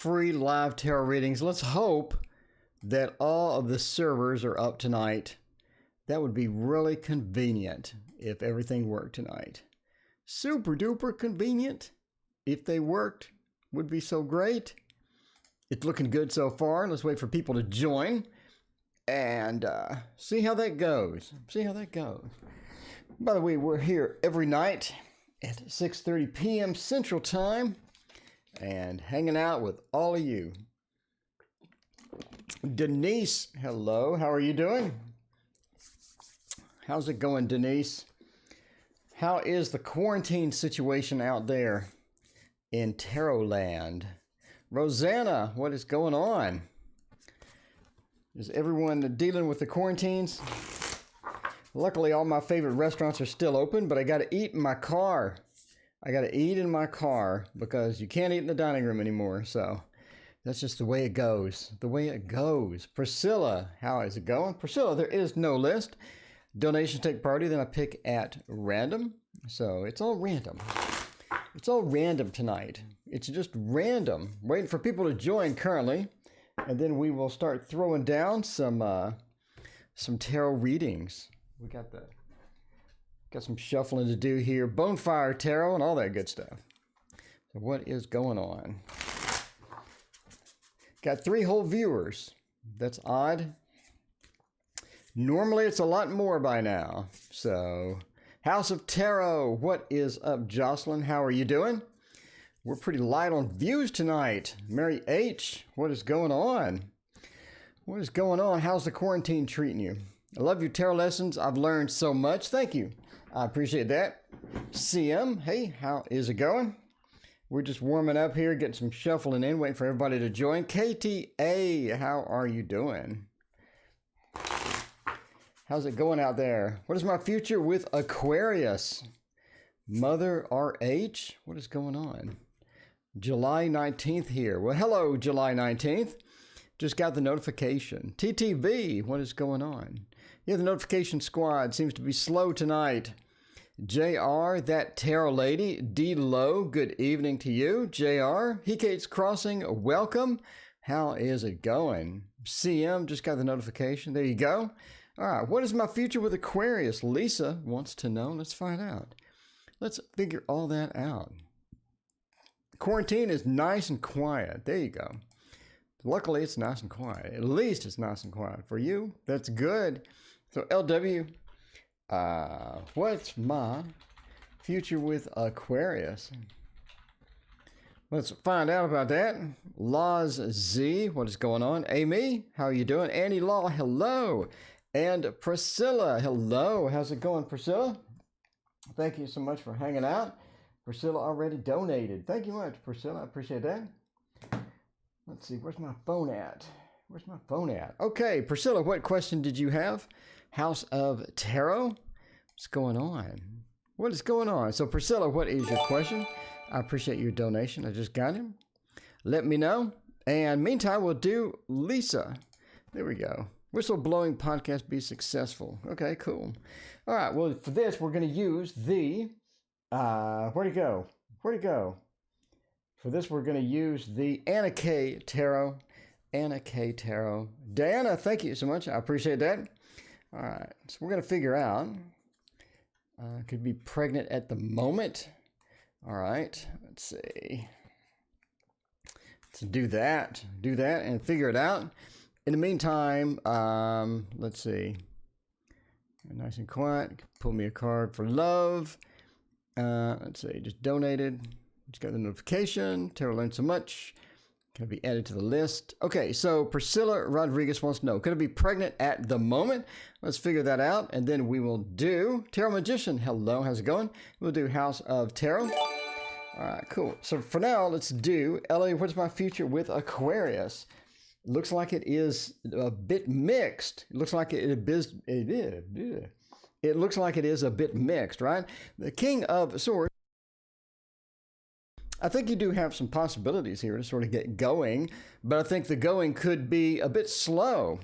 free live tarot readings. Let's hope that all of the servers are up tonight. That would be really convenient if everything worked tonight. Super duper convenient. If they worked, would be so great. It's looking good so far. Let's wait for people to join and see how that goes. By the way, we're here every night at 6:30 p.m. Central Time and hanging out with all of you. Denise, hello. How are you doing? How's it going, Denise? How is the quarantine situation out there in Tarot Land? Rosanna, what is going on? Is everyone dealing with the quarantines? Luckily, all my favorite restaurants are still open, but I got to eat in my car. I got to eat in my car because you can't eat in the dining room anymore. So that's just the way it goes. Priscilla, how is it going? Priscilla, there is no list. Donations take priority, then I pick at random. So it's all random. It's all random tonight. It's just random. Waiting for people to join currently. And then we will start throwing down some tarot readings. We got some shuffling to do here. Bonefire Tarot and all that good stuff. So what is going on? Got 3 whole viewers. That's odd. Normally it's a lot more by now. So, House of Tarot, what is up, Jocelyn? How are you doing? We're pretty light on views tonight. Mary H, what is going on? What is going on? How's the quarantine treating you? I love your tarot lessons. I've learned so much. Thank you. I appreciate that. CM, hey, how is it going? We're just warming up here, getting some shuffling in, waiting for everybody to join. KTA, how are you doing? How's it going out there? What is my future with Aquarius? Mother RH, what is going on? July 19th here. Well, hello, July 19th. Just got the notification. TTV, what is going on? Yeah, the notification squad seems to be slow tonight. JR, that tarot lady. D Low, good evening to you. JR, Hecate's Crossing, welcome. How is it going? CM, just got the notification. There you go. All right, what is my future with Aquarius? Lisa wants to know. Let's find out. Let's figure all that out. Quarantine is nice and quiet. There you go. Luckily, it's nice and quiet. At least it's nice and quiet. For you, that's good. So, LW, what's my future with Aquarius? Let's find out about that. Laws Z, what is going on? Amy, how are you doing? Annie Law, hello. And Priscilla, hello. How's it going, Priscilla? Thank you so much for hanging out. Priscilla already donated. Thank you much, Priscilla. I appreciate that. Let's see. Where's my phone at? Okay, Priscilla, what question did you have? House of Tarot? What's going on? What is going on? So, Priscilla, what is your question? I appreciate your donation. I just got him. Let me know. And meantime, we'll do Lisa. There we go. Whistleblowing podcast be successful. Okay, cool. All right, well, for this, we're going to use the, where'd it go? For this, we're going to use the Anna K Tarot. Diana, thank you so much. I appreciate that. All right, so we're going to figure out, could be pregnant at the moment. All right, let's see. Let's do that and figure it out. In the meantime, let's see. Nice and quiet. Pull me a card for love. Let's see. Just donated. Just got the notification. Tarot learned so much. Can it be added to the list? Okay, so Priscilla Rodriguez wants to know, could it be pregnant at the moment? Let's figure that out. And then we will do Tarot Magician. Hello, how's it going? We'll do House of Tarot. All right, cool. So for now, let's do Ellie, what's my future with Aquarius? Looks like it is a bit mixed. It looks like it is a bit mixed, right? The King of Swords. I think you do have some possibilities here to sort of get going, but I think the going could be a bit slow.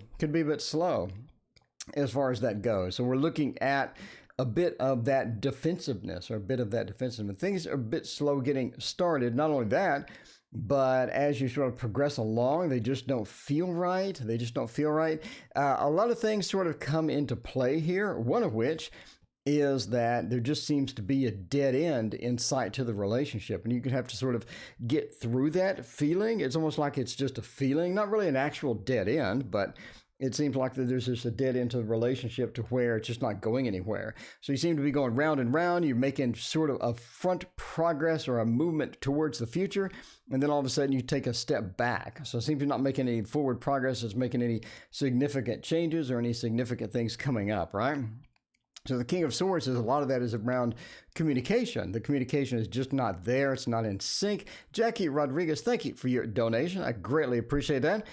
As far as that goes. So we're looking at a bit of that defensiveness. Things are a bit slow getting started. Not only that, but as you sort of progress along, they just don't feel right. They just don't feel right. A lot of things sort of come into play here, one of which is that there just seems to be a dead end in sight to the relationship. And you could have to sort of get through that feeling. It's almost like it's just a feeling, not really an actual dead end, but it seems like that there's just a dead end to the relationship to where it's just not going anywhere. So you seem to be going round and round. You're making sort of a front progress or a movement towards the future. And then all of a sudden you take a step back. So it seems you're not making any forward progress. It's making any significant changes or any significant things coming up, right? So the King of Swords is a lot of that is around communication. The communication is just not there. It's not in sync. Jackie Rodriguez, thank you for your donation. I greatly appreciate that.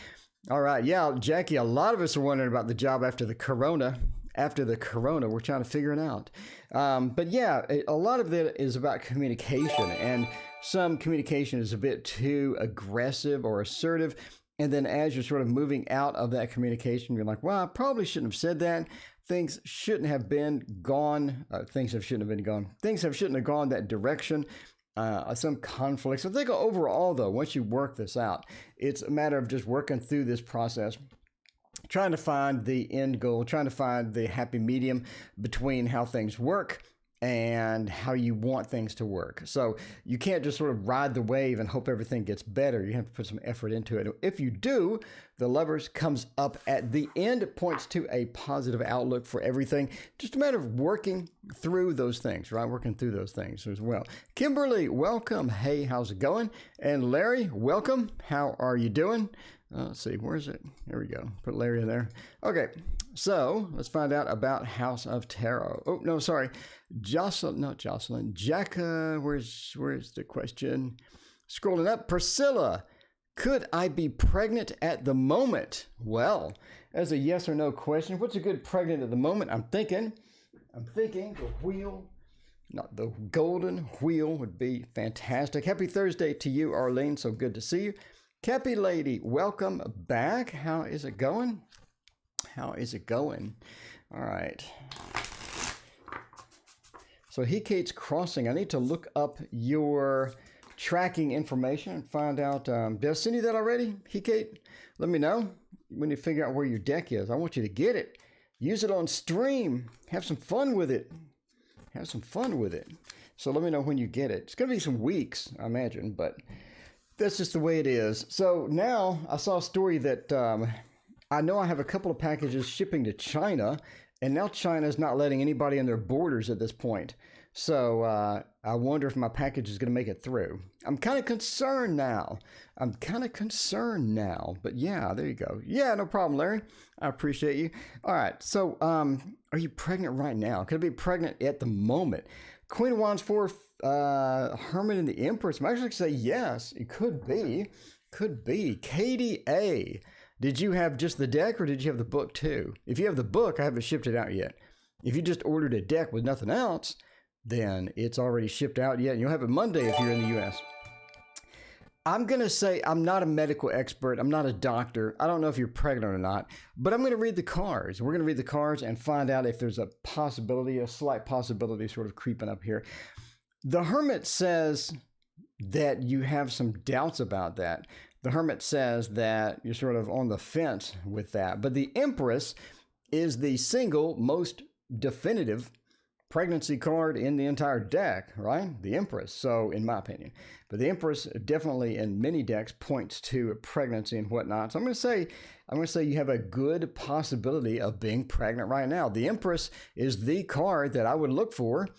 All right. Yeah, Jackie, a lot of us are wondering about the job after the corona. After the corona, we're trying to figure it out. But yeah, a lot of it is about communication, and some communication is a bit too aggressive or assertive. And then as you're sort of moving out of that communication, you're like, well, I probably shouldn't have said that. Things shouldn't have been gone. Things shouldn't have gone that direction. Some conflicts. I think overall, though, once you work this out, it's a matter of just working through this process, trying to find the end goal, trying to find the happy medium between how things work and how you want things to work. So you can't just sort of ride the wave and hope everything gets better. You have to put some effort into it. If you do, the Lovers comes up at the end. It points to a positive outlook for everything. Just a matter of working through those things, right? Working through those things as well. Kimberly, welcome. Hey, how's it going? And Larry, welcome. How are you doing? Let's see, where is it? There we go. Put Larry in there. Okay, so let's find out about House of Tarot. Oh, no, sorry. Jocelyn, not Jocelyn. Jack, where's the question? Scrolling up. Priscilla, could I be pregnant at the moment? Well, as a yes or no question, what's a good pregnant at the moment? I'm thinking the wheel, not the golden wheel would be fantastic. Happy Thursday to you, Arlene. So good to see you. Cappy Lady, welcome back. How is it going? How is it going? All right. So Hecate's Crossing. I need to look up your tracking information and find out. Did I send you that already, Hecate? Let me know when you figure out where your deck is. I want you to get it. Use it on stream. Have some fun with it. Have some fun with it. So let me know when you get it. It's going to be some weeks, I imagine, but that's just the way it is. So now I saw a story that I know I have a couple of packages shipping to China, and now China is not letting anybody in their borders at this point. So I wonder if my package is going to make it through. I'm kind of concerned now. But yeah, there you go. Yeah, no problem, Larry. I appreciate you. All right. So are you pregnant right now? Could I be pregnant at the moment? Queen of Wands 4, Hermit and the Empress. I'm actually going to say yes. It could be. Could be. Katie A. Did you have just the deck or did you have the book too? If you have the book, I haven't shipped it out yet. If you just ordered a deck with nothing else, then it's already shipped out yet. You'll have it Monday if you're in the U.S. I'm going to say I'm not a medical expert. I'm not a doctor. I don't know if you're pregnant or not, but I'm going to read the cards. We're going to read the cards and find out if there's a possibility, a slight possibility sort of creeping up here. The Hermit says that you have some doubts about that. The Hermit says that you're sort of on the fence with that. But the Empress is the single most definitive pregnancy card in the entire deck, right? The Empress, so in my opinion. But the Empress definitely in many decks points to pregnancy and whatnot. So I'm going to say you have a good possibility of being pregnant right now. The Empress is the card that I would look for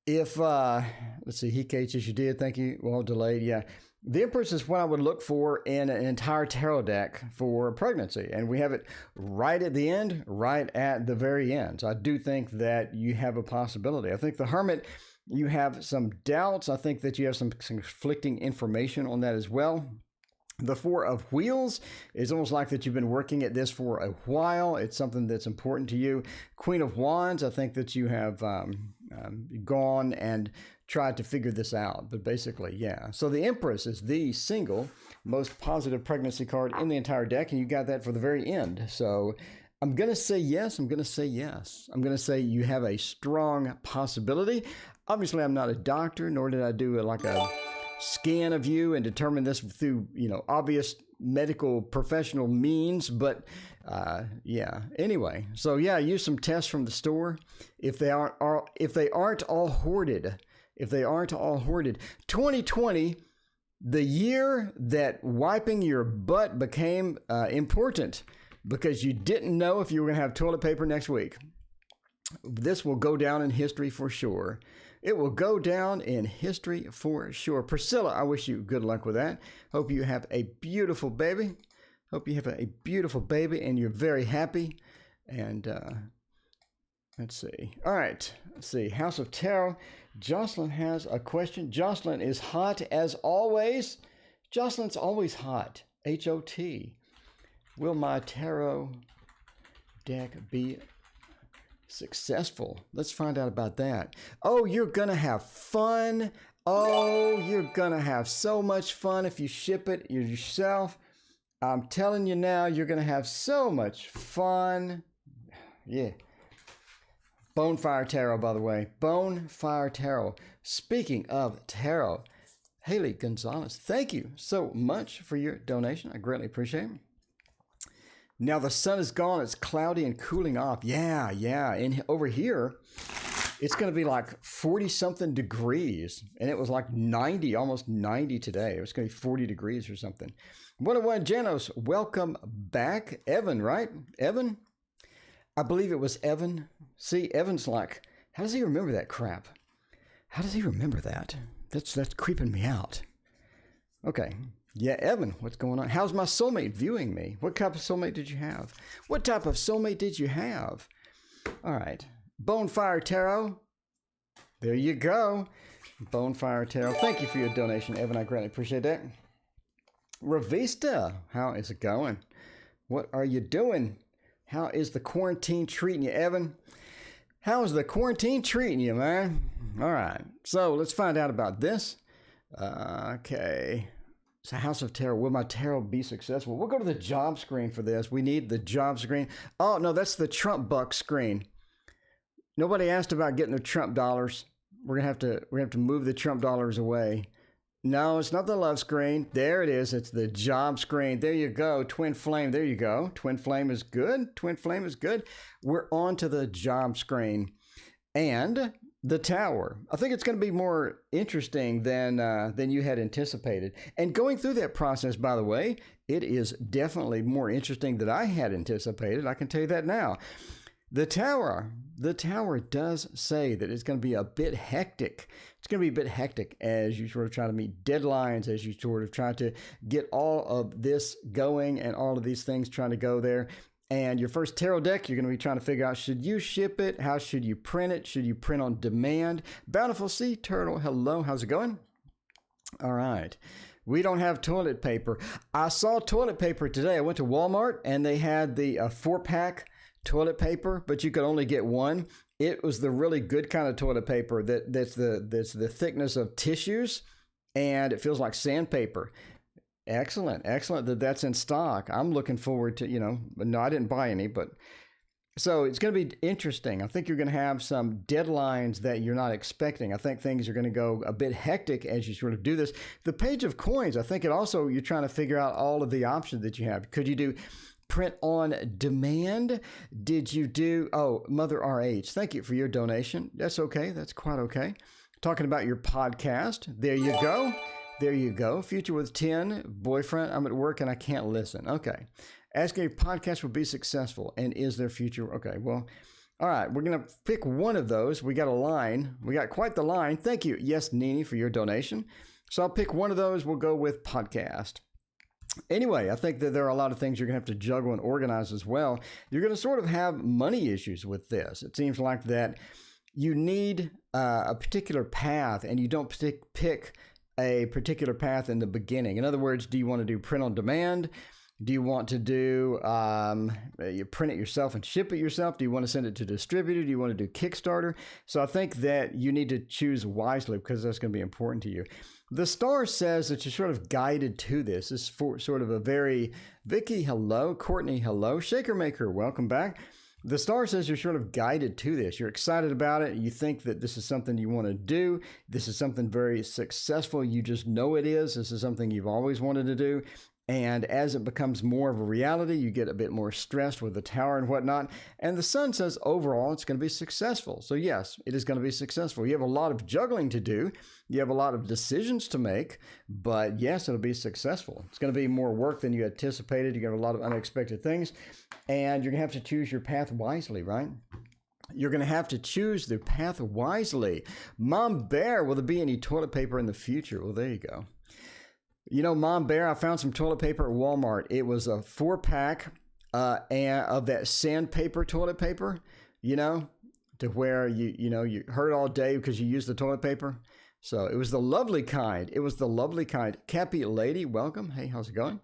if, let's see, Hecate, yes, you did. Thank you. Well, delayed. Yeah. The Empress is what I would look for in an entire tarot deck for pregnancy. And we have it right at the end, right at the very end. So I do think that you have a possibility. I think the Hermit, you have some doubts. I think that you have some conflicting information on that as well. The Four of Wheels is almost like that you've been working at this for a while. It's something that's important to you. Queen of Wands, I think that you have gone and tried to figure this out. But basically, yeah. So the Empress is the single most positive pregnancy card in the entire deck, and you got that for the very end. So I'm going to say yes. I'm going to say yes. I'm going to say you have a strong possibility. Obviously, I'm not a doctor, nor did I do like a scan of you and determine this through, obvious medical professional means, but yeah. Anyway, so yeah, use some tests from the store if they aren't all hoarded. 2020, the year that wiping your butt became important because you didn't know if you were going to have toilet paper next week. This will go down in history for sure. It will go down in history for sure. Priscilla, I wish you good luck with that. Hope you have a beautiful baby. And you're very happy. And let's see. All right. Let's see. House of Tarot. Jocelyn has a question. Jocelyn is hot as always. Jocelyn's always hot. H-O-T. Will my tarot deck be successful? Let's find out about that. Oh, you're going to have fun. Oh, you're going to have so much fun if you ship it yourself. I'm telling you now, you're going to have so much fun. Yeah. Bonefire Tarot, by the way. Bonefire Tarot. Speaking of tarot, Haley Gonzalez, thank you so much for your donation. I greatly appreciate it. Now the sun is gone. It's cloudy and cooling off. Yeah. And over here, it's going to be like 40-something degrees. And it was like 90, almost 90 today. It was going to be 40 degrees or something. 101 Janos, welcome back. Evan, right? Evan? I believe it was Evan. See, Evan's like, how does he remember that crap? How does he remember that? That's creeping me out. Okay. Yeah, Evan, what's going on? How's my soulmate viewing me? What type of soulmate did you have? All right. Bonefire Tarot. There you go. Bonefire Tarot. Thank you for your donation, Evan. I greatly appreciate that. Ravista, how is it going? What are you doing? How is the quarantine treating you, Evan? How is the quarantine treating you, man? All right. So let's find out about this. Okay. So House of Tarot, will my tarot be successful? We'll go to the job screen for this. We need the job screen. Oh, no, that's the Trump buck screen. Nobody asked about getting the Trump dollars. We're gonna have to move the Trump dollars away. No, it's not the love screen. There it is. It's the job screen. There you go. Twin flame. There you go. Twin flame is good. We're on to the job screen. And the tower. I think it's going to be more interesting than you had anticipated. And going through that process, by the way, it is definitely more interesting than I had anticipated. I can tell you that now. The tower does say that it's going to be a bit hectic. It's going to be a bit hectic as you sort of try to meet deadlines, as you sort of try to get all of this going and all of these things trying to go there. And your first tarot deck, you're going to be trying to figure out, should you ship it? How should you print it? Should you print on demand? Bountiful Sea Turtle, hello, how's it going? All right. We don't have toilet paper. I saw toilet paper today. I went to Walmart and they had the 4-pack toilet paper, but you could only get one. It was the really good kind of toilet paper that's the thickness of tissues, and it feels like sandpaper. Excellent that's in stock. I'm looking forward to, no, I didn't buy any, but so it's going to be interesting. I think you're going to have some deadlines that you're not expecting. I think things are going to go a bit hectic as you sort of do this. The Page of Coins, I think you're trying to figure out all of the options that you have. Could you do print on demand? Did you do, Mother RH, thank you for your donation. That's okay. That's quite okay. Talking about your podcast. There you go. Future with 10, boyfriend, I'm at work and I can't listen. Okay. Asking if podcast will be successful and is there future? Okay, well, all right. We're going to pick one of those. We got a line. We got quite the line. Thank you. Yes, Nini, for your donation. So I'll pick one of those. We'll go with podcast. Anyway, I think that there are a lot of things you're going to have to juggle and organize as well. You're going to sort of have money issues with this. It seems like that you need a particular path and you don't pick a particular path in the beginning. In other words, do you want to do print on demand? Do you want to do, you print it yourself and ship it yourself? Do you want to send it to a distributor? Do you want to do Kickstarter? So I think that you need to choose wisely because that's going to be important to you. The star says that you're sort of guided to this. This is for sort of a very, Vicky, hello. Courtney, hello. Shaker Maker, welcome back. The star says you're sort of guided to this. You're excited about it. You think that this is something you want to do. This is something very successful. You just know it is. This is something you've always wanted to do. And as it becomes more of a reality, you get a bit more stressed with the tower and whatnot. And the sun says overall it's going to be successful. So yes, it is going to be successful. You have a lot of juggling to do. You have a lot of decisions to make. But yes, it'll be successful. It's going to be more work than you anticipated. You have a lot of unexpected things. And you're going to have to choose your path wisely, right? You're going to have to choose the path wisely. Mom Bear, will there be any toilet paper in the future? Well, there you go. You know, Mom Bear, I found some toilet paper at Walmart. It was a 4-pack of that sandpaper toilet paper, you know, to where you hurt all day because you used the toilet paper. So it was the lovely kind. It was the lovely kind. Cappy Lady, welcome. Hey, how's it going?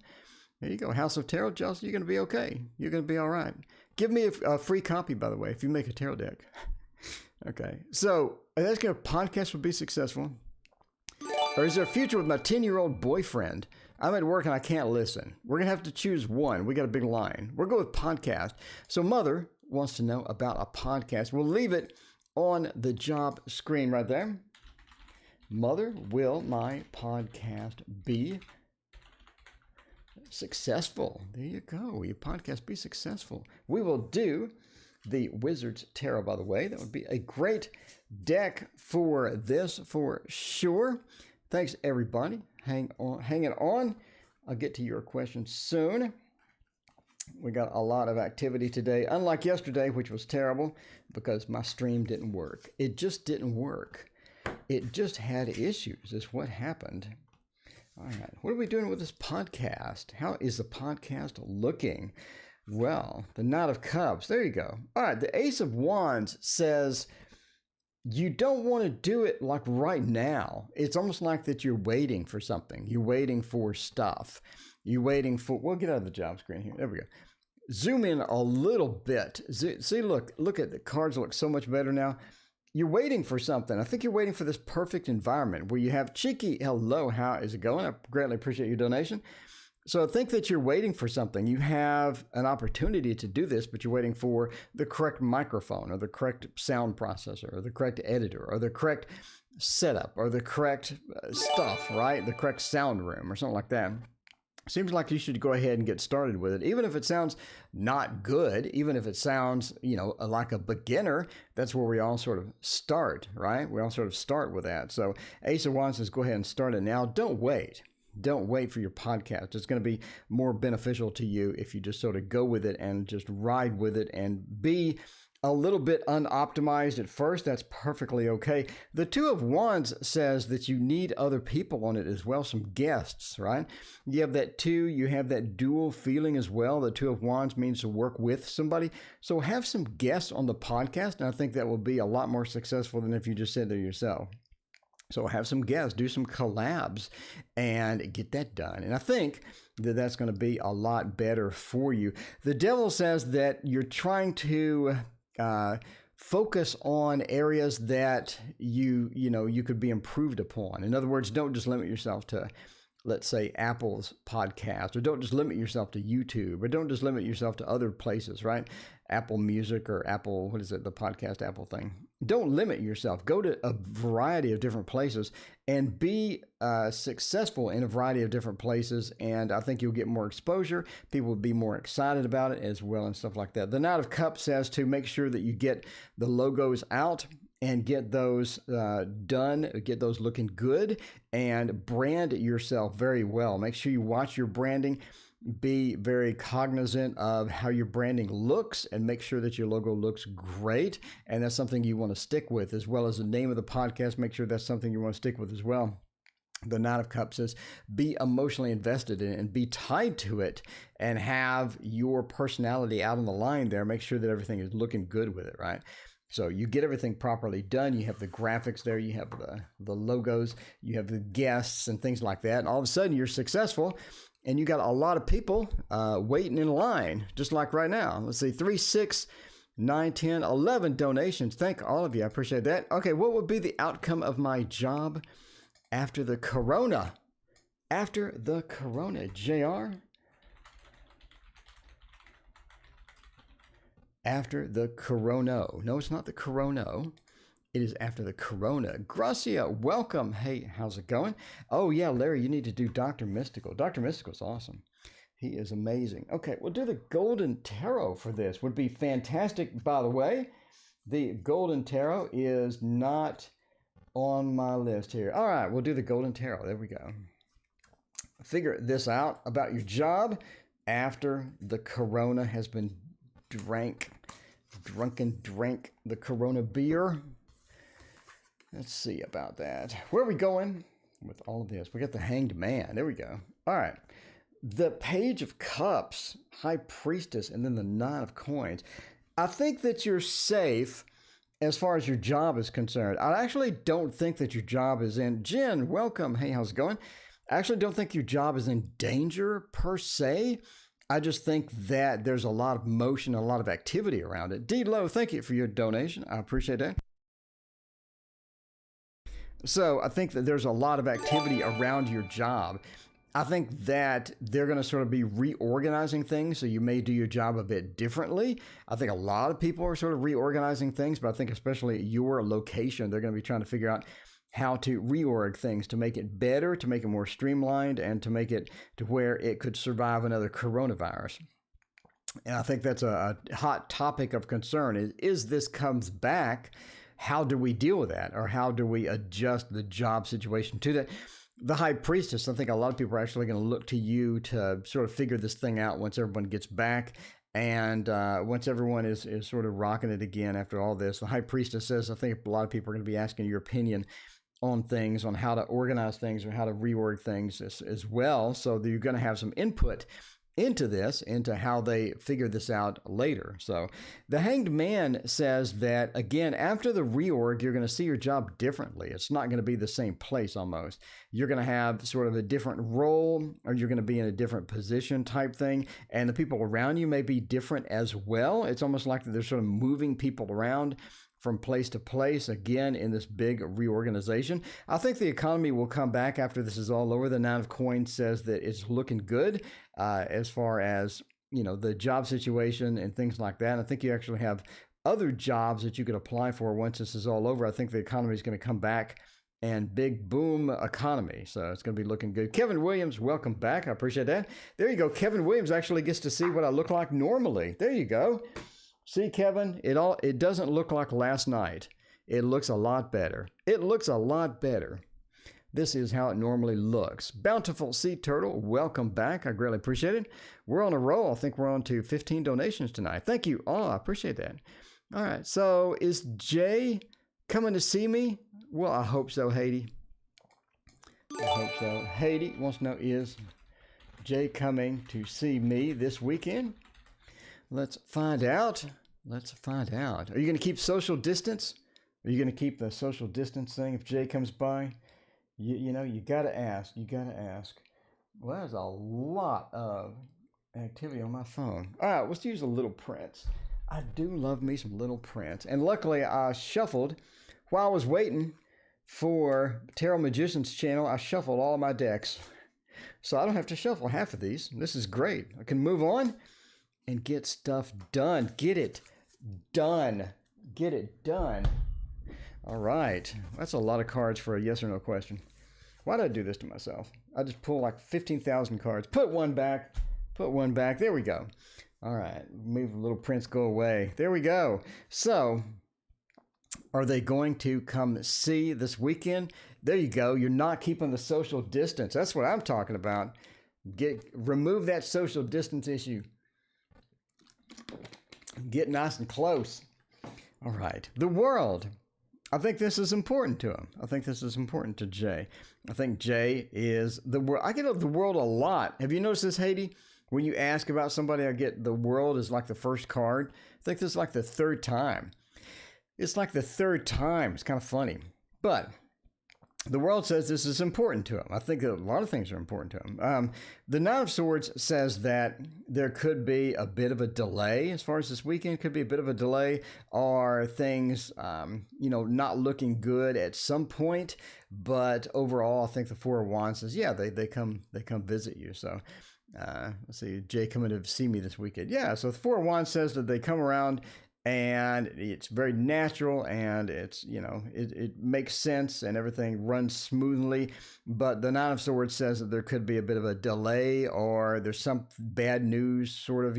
There you go. House of Tarot, Chelsea, you're going to be okay. You're going to be all right. Give me a free copy, by the way, if you make a tarot deck. Okay. So that's going to podcast will be successful. Or is there a future with my 10-year-old boyfriend? I'm at work and I can't listen. We're going to have to choose one. We got a big line. We're going with podcast. So Mother wants to know about a podcast. We'll leave it on the job screen right there. Mother, will my podcast be successful? There you go. Will your podcast be successful? We will do the Wizard's Tarot, by the way. That would be a great deck for this for sure. Thanks, everybody. Hanging on. I'll get to your questions soon. We got a lot of activity today, unlike yesterday, which was terrible because my stream didn't work. It just didn't work. It just had issues, is what happened. All right. What are we doing with this podcast? How is the podcast looking? Well, the Knight of Cups. There you go. All right. The Ace of Wands says you don't want to do it like right now. It's almost like that you're waiting for something. You're waiting for stuff. You're waiting for, we'll get out of the job screen here. There we go. Zoom in a little bit. See, look at the cards look so much better now. You're waiting for something. I think you're waiting for this perfect environment where you have Cheeky. Hello, how is it going? I greatly appreciate your donation. So I think that you're waiting for something. You have an opportunity to do this, but you're waiting for the correct microphone or the correct sound processor or the correct editor or the correct setup or the correct stuff, right? The correct sound room or something like that. Seems like you should go ahead and get started with it. Even if it sounds not good, even if it sounds, like a beginner, that's where we all sort of start, right? We all sort of start with that. So Ace of Wands says, go ahead and start it now. Don't wait. Don't wait for your podcast. It's going to be more beneficial to you if you just sort of go with it and just ride with it and be a little bit unoptimized at first. That's perfectly okay. The Two of Wands says that you need other people on it as well, some guests, right? You have that two, you have that dual feeling as well. The Two of Wands means to work with somebody. So have some guests on the podcast, and I think that will be a lot more successful than if you just sit there yourself. So have some guests, do some collabs, and get that done. And I think that that's going to be a lot better for you. The Devil says that you're trying to focus on areas that you could be improved upon. In other words, don't just limit yourself to, let's say, Apple's podcast, or don't just limit yourself to YouTube, or don't just limit yourself to other places, right? Apple Music or Apple, what is it, the podcast Apple thing. Don't limit yourself. Go to a variety of different places and be successful in a variety of different places. And I think you'll get more exposure. People will be more excited about it as well and stuff like that. The Knight of Cups says to make sure that you get the logos out and get those done, get those looking good, and brand yourself very well. Make sure you watch your branding. Be very cognizant of how your branding looks and make sure that your logo looks great. And that's something you want to stick with, as well as the name of the podcast. Make sure that's something you want to stick with as well. The Knight of Cups says, be emotionally invested in it and be tied to it and have your personality out on the line there. Make sure that everything is looking good with it, right? So you get everything properly done. You have the graphics there. You have the logos. You have the guests and things like that. And all of a sudden, you're successful. And you got a lot of people waiting in line, just like right now. Let's see, 3, 6, 9, 10, 11 donations. Thank all of you. I appreciate that. Okay, what would be the outcome of my job after the corona? After the corona, JR? after the corona. No, it's not the corona. It is after the corona. Gracia, welcome. Hey, how's it going? Oh, yeah, Larry, you need to do Dr. Mystical. Dr. Mystical's awesome. He is amazing. Okay, we'll do the Golden Tarot for this. Would be fantastic, by the way. The Golden Tarot is not on my list here. All right, we'll do the Golden Tarot. There we go. Figure this out about your job after the corona has been drank the corona beer. Let's see about that. Where are we going with all of this? We got the Hanged Man. There we go. All right. The Page of Cups, High Priestess, and then the Nine of Coins. I think that you're safe as far as your job is concerned. I actually don't think that your job is in... Jen, welcome. Hey, how's it going? I actually don't think your job is in danger per se. I just think that there's a lot of motion, a lot of activity around it. D-Lo, thank you for your donation. I appreciate that. So I think that there's a lot of activity around your job. I think that they're going to sort of be reorganizing things, so you may do your job a bit differently. I think a lot of people are sort of reorganizing things, but I think especially your location, they're going to be trying to figure out how to reorg things to make it better, to make it more streamlined, and to make it to where it could survive another coronavirus. And I think that's a hot topic of concern is this comes back, how do we deal with that? Or how do we adjust the job situation to that? The High Priestess, I think a lot of people are actually going to look to you to sort of figure this thing out once everyone gets back. And once everyone is sort of rocking it again after all this. The High Priestess says, I think a lot of people are going to be asking your opinion on things, on how to organize things or how to reorg things as well. So you're going to have some input into this, into how they figure this out later. So the Hanged Man says that, again, after the reorg, you're going to see your job differently. It's not going to be the same place almost. You're going to have sort of a different role, or you're going to be in a different position type thing. And the people around you may be different as well. It's almost like they're sort of moving people around from place to place, again, in this big reorganization. I think the economy will come back after this is all over. The Nine of Coins says that it's looking good as far as, you know, the job situation and things like that. I think you actually have other jobs that you could apply for once this is all over. I think the economy is going to come back and big boom economy. So it's going to be looking good. Kevin Williams, welcome back. I appreciate that. There you go. Kevin Williams actually gets to see what I look like normally. There you go. See, Kevin, it doesn't look like last night. It looks a lot better. It looks a lot better. This is how it normally looks. Bountiful Sea Turtle, welcome back. I greatly appreciate it. We're on a roll. I think we're on to 15 donations tonight. Thank you. Oh, I appreciate that. All right. So is Jay coming to see me? Well, I hope so, Haiti. I hope so. Haiti wants to know, is Jay coming to see me this weekend? Let's find out. Let's find out. Are you going to keep social distance? Are you going to keep the social distance thing if Jay comes by? You know, you got to ask. You got to ask. Well, there's a lot of activity on my phone. All right, let's use a Little Prince. I do love me some Little Prince. And luckily, I shuffled while I was waiting for Tarot Magician's channel. I shuffled all of my decks. So I don't have to shuffle half of these. This is great. I can move on and get stuff done. Get it done. Get it done. All right. That's a lot of cards for a yes or no question. Why did I do this to myself? I just pull like 15,000 cards. Put one back. Put one back. There we go. All right. Move Little Prince go away. There we go. So, are they going to come see this weekend? There you go. You're not keeping the social distance. That's what I'm talking about. Remove that social distance issue. Get nice and close. All right. The World. I think this is important to him. I think this is important to Jay. I think Jay is the World. I get the World a lot. Have you noticed this, Haiti? When you ask about somebody, I get the World is like the first card. I think this is like the third time. It's like the third time. It's kind of funny. But the World says this is important to him. I think a lot of things are important to him. The Nine of Swords says that there could be a bit of a delay as far as this weekend. Could be a bit of a delay, or things, not looking good at some point. But overall, I think the Four of Wands says, yeah, they come visit you. So Let's see, Jay coming to see me this weekend. Yeah, so the Four of Wands says that they come around and it's very natural and it's, it makes sense and everything runs smoothly. But the Nine of Swords says that there could be a bit of a delay or there's some bad news sort of,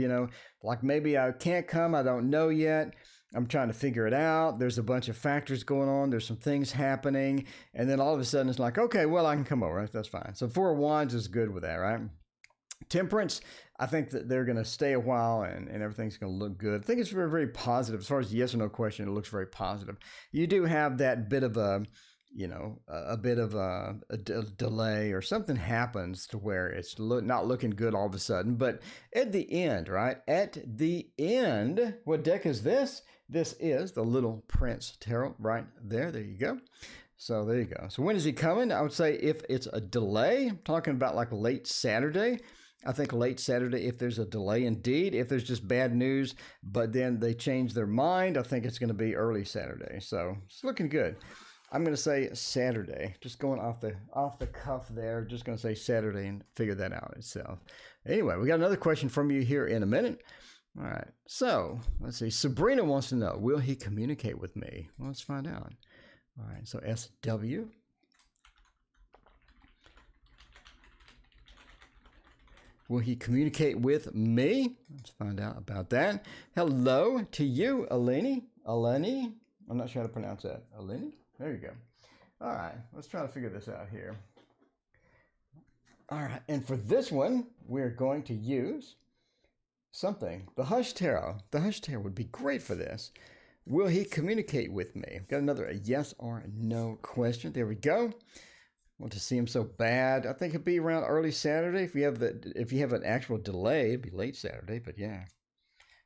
like maybe I can't come, I don't know yet. I'm trying to figure it out. There's a bunch of factors going on. There's some things happening. And then all of a sudden it's like, okay, well, I can come over. That's fine. So Four of Wands is good with that, right? Temperance, I think that they're going to stay a while and everything's going to look good. I think it's very, very positive. As far as the yes or no question, it looks very positive. You do have that bit of a delay or something happens to where it's not looking good all of a sudden. But at the end, right? At the end, what deck is this? This is the Little Prince Tarot right there. There you go. So there you go. So when is he coming? I would say if it's a delay, I'm talking about like late Saturday. I think late Saturday, if there's a delay indeed, if there's just bad news, but then they change their mind, I think it's going to be early Saturday. So it's looking good. I'm going to say Saturday, just going off the cuff there, just going to say Saturday and figure that out itself. Anyway, we got another question from you here in a minute. All right. So let's see. Sabrina wants to know, will he communicate with me? Well, let's find out. All right. So SW. Will he communicate with me? Let's find out about that. Hello to you, Eleni. Eleni? I'm not sure how to pronounce that. Eleni? There you go. All right. Let's try to figure this out here. All right. And for this one, we're going to use something. The Hush Tarot. The Hush Tarot would be great for this. Will he communicate with me? Got another yes or no question. There we go. Want to see him so bad. I think it'd be around early Saturday. If you have an actual delay, it'd be late Saturday. But yeah,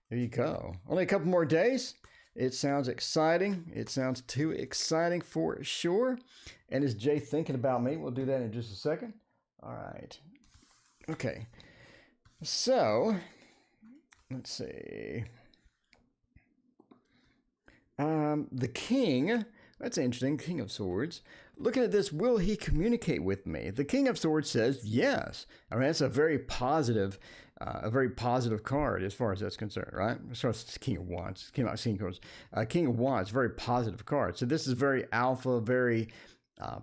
there you go. Only a couple more days. It sounds exciting. It sounds too exciting for sure. And is Jay thinking about me? We'll do that in just a second. All right. Okay. So let's see. The King. That's interesting. King of Swords. Looking at this, will he communicate with me? The King of Swords says yes. I mean, that's a very positive card as far as that's concerned, right? As far as King of Wands, King of Wands, very positive card. So this is very alpha, very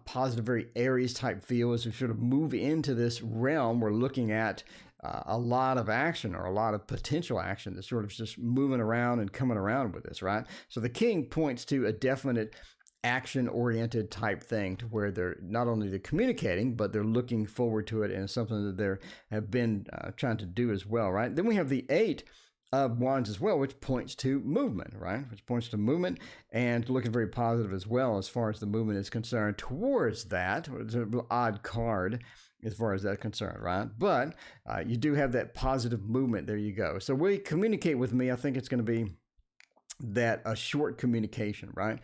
positive, very Aries type feel as we sort of move into this realm. We're looking at a lot of action or a lot of potential action that's sort of just moving around and coming around with this, right? So the King points to a definite action-oriented type thing to where they're not only they're communicating, but they're looking forward to it and it's something that they have been trying to do as well, right? Then we have the Eight of Wands as well, which points to movement, right? Which points to movement and looking very positive as well as far as the movement is concerned towards that. It's an odd card as far as that's concerned, right? But you do have that positive movement. There you go. So will you communicate with me? I think it's going to be that a short communication, right?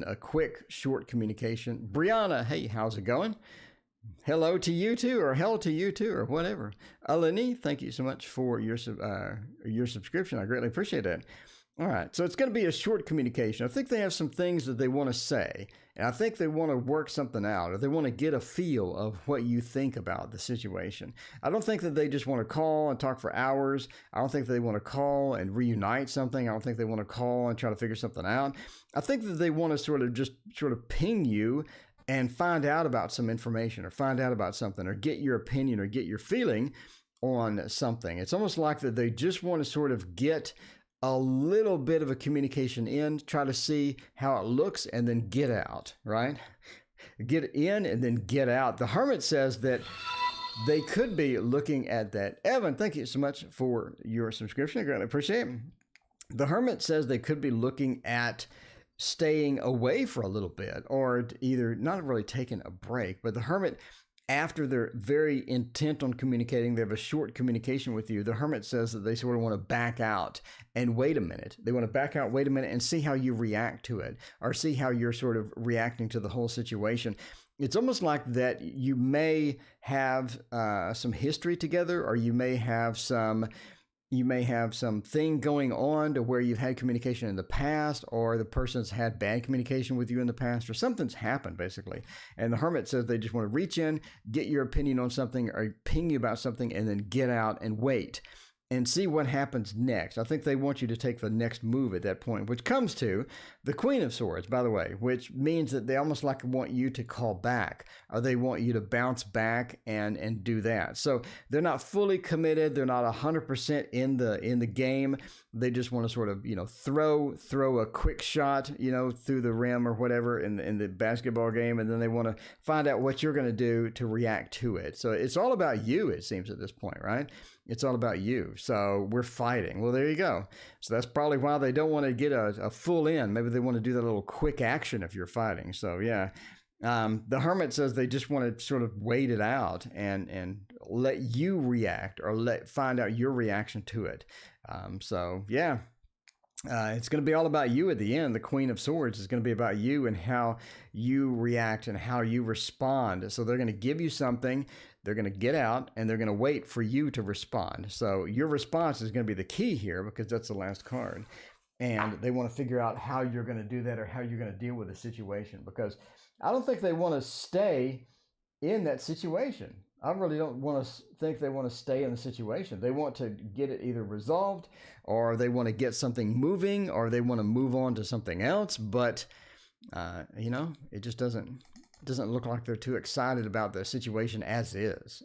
A quick, short communication. Brianna, hey, how's it going? Hello to you too, or hell to you too, or whatever. Eleni, thank you so much for your subscription. I greatly appreciate that. All right, so it's going to be a short communication. I think they have some things that they want to say, and I think they want to work something out, or they want to get a feel of what you think about the situation. I don't think that they just want to call and talk for hours. I don't think they want to call and reunite something. I don't think they want to call and try to figure something out. I think that they want to sort of ping you and find out about some information or find out about something or get your opinion or get your feeling on something. It's almost like that they just want to sort of get a little bit of a communication in, try to see how it looks, and then get out, right? Get in and then get out. The Hermit says that they could be looking at that. Evan, thank you so much for your subscription. I greatly appreciate it. The Hermit says they could be looking at staying away for a little bit or either not really taking a break, but the Hermit, after they're very intent on communicating, they have a short communication with you. The Hermit says that they sort of want to back out and wait a minute. They want to back out, wait a minute, and see how you react to it or see how you're sort of reacting to the whole situation. It's almost like that you may have some history together or you may have some you may have something going on to where you've had communication in the past, or the person's had bad communication with you in the past, or something's happened basically. And the Hermit says they just want to reach in, get your opinion on something, or ping you about something, and then get out and wait and see what happens next. I think they want you to take the next move at that point, which comes to the Queen of Swords, by the way, which means that they almost like want you to call back, or they want you to bounce back and do that. So they're not fully committed. They're not 100% in the game. They just want to sort of, throw a quick shot, through the rim or whatever in the basketball game, and then they want to find out what you're going to do to react to it. So it's all about you, it seems, at this point, right? It's all about you. So we're fighting. Well, there you go. So that's probably why they don't want to get a full in. Maybe they want to do that little quick action if you're fighting. So yeah. The Hermit says they just want to sort of wait it out and let you react, or find out your reaction to it. So yeah. It's going to be all about you at the end. The Queen of Swords is going to be about you and how you react and how you respond. So they're going to give you something, they're going to get out, and they're going to wait for you to respond. So your response is going to be the key here, because that's the last card. And they want to figure out how you're going to do that, or how you're going to deal with the situation, because I don't think they want to stay in that situation. I really don't think they want to stay in the situation. They want to get it either resolved, or they want to get something moving, or they want to move on to something else. But, it just doesn't look like they're too excited about the situation as is.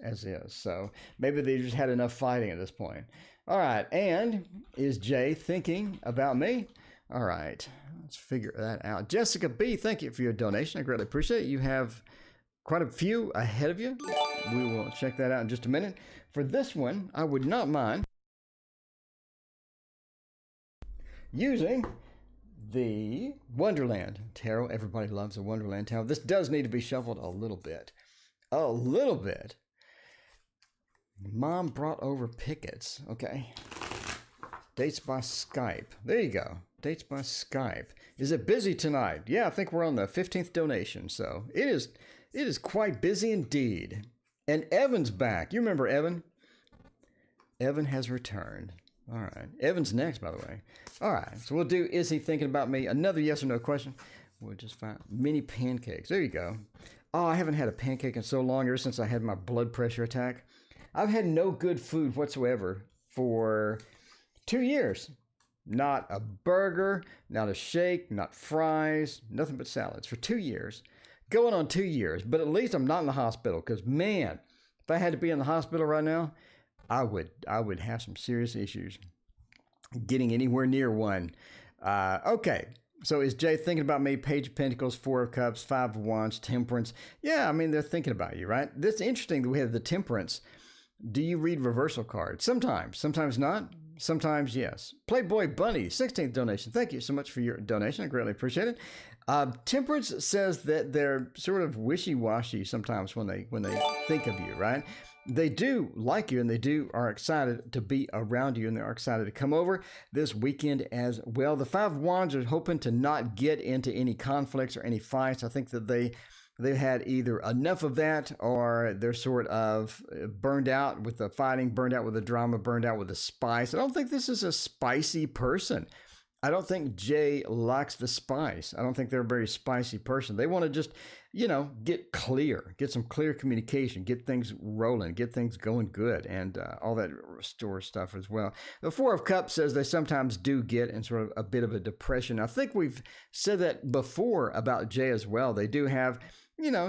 So maybe they just had enough fighting at this point. All right. And is Jay thinking about me? All right. Let's figure that out. Jessica B., thank you for your donation. I greatly appreciate it. You have quite a few ahead of you. We will check that out in just a minute. For this one, I would not mind using the Wonderland Tarot. Everybody loves a Wonderland Tarot. This does need to be shuffled a little bit. A little bit. Mom brought over Pickets. Okay. Dates by Skype. There you go. Dates by Skype. Is it busy tonight? Yeah, I think we're on the 15th donation. So it is quite busy indeed. And Evan's back. You remember Evan? Evan has returned. All right. Evan's next, by the way. All right. So we'll do, is he thinking about me? Another yes or no question. We'll just find mini pancakes. There you go. Oh, I haven't had a pancake in so long, ever since I had my blood pressure attack. I've had no good food whatsoever for 2 years. Not a burger, not a shake, not fries, nothing but salads for 2 years. Going on 2 years, but at least I'm not in the hospital, because man, if I had to be in the hospital right now, I would have some serious issues getting anywhere near one. Okay, so is Jay thinking about me? Page of Pentacles, Four of Cups, Five of Wands, Temperance. Yeah, I mean, they're thinking about you, right? That's interesting that we have the Temperance. Do you read reversal cards? Sometimes not. Sometimes yes. Playboy Bunny, 16th donation. Thank you so much for your donation. I greatly appreciate it. Temperance says that they're sort of wishy-washy sometimes when they think of you, right? They do like you, and they are excited to be around you, and they are excited to come over this weekend as well. The Five of Wands are hoping to not get into any conflicts or any fights. I think that they've had either enough of that, or they're sort of burned out with the fighting, burned out with the drama, burned out with the spice. I don't think this is a spicy person. I don't think Jay likes the spice. I don't think they're a very spicy person. They want to just, get clear, get some clear communication, get things rolling, get things going good, and all that restore stuff as well. The Four of Cups says they sometimes do get in sort of a bit of a depression. I think we've said that before about Jay as well. They do have,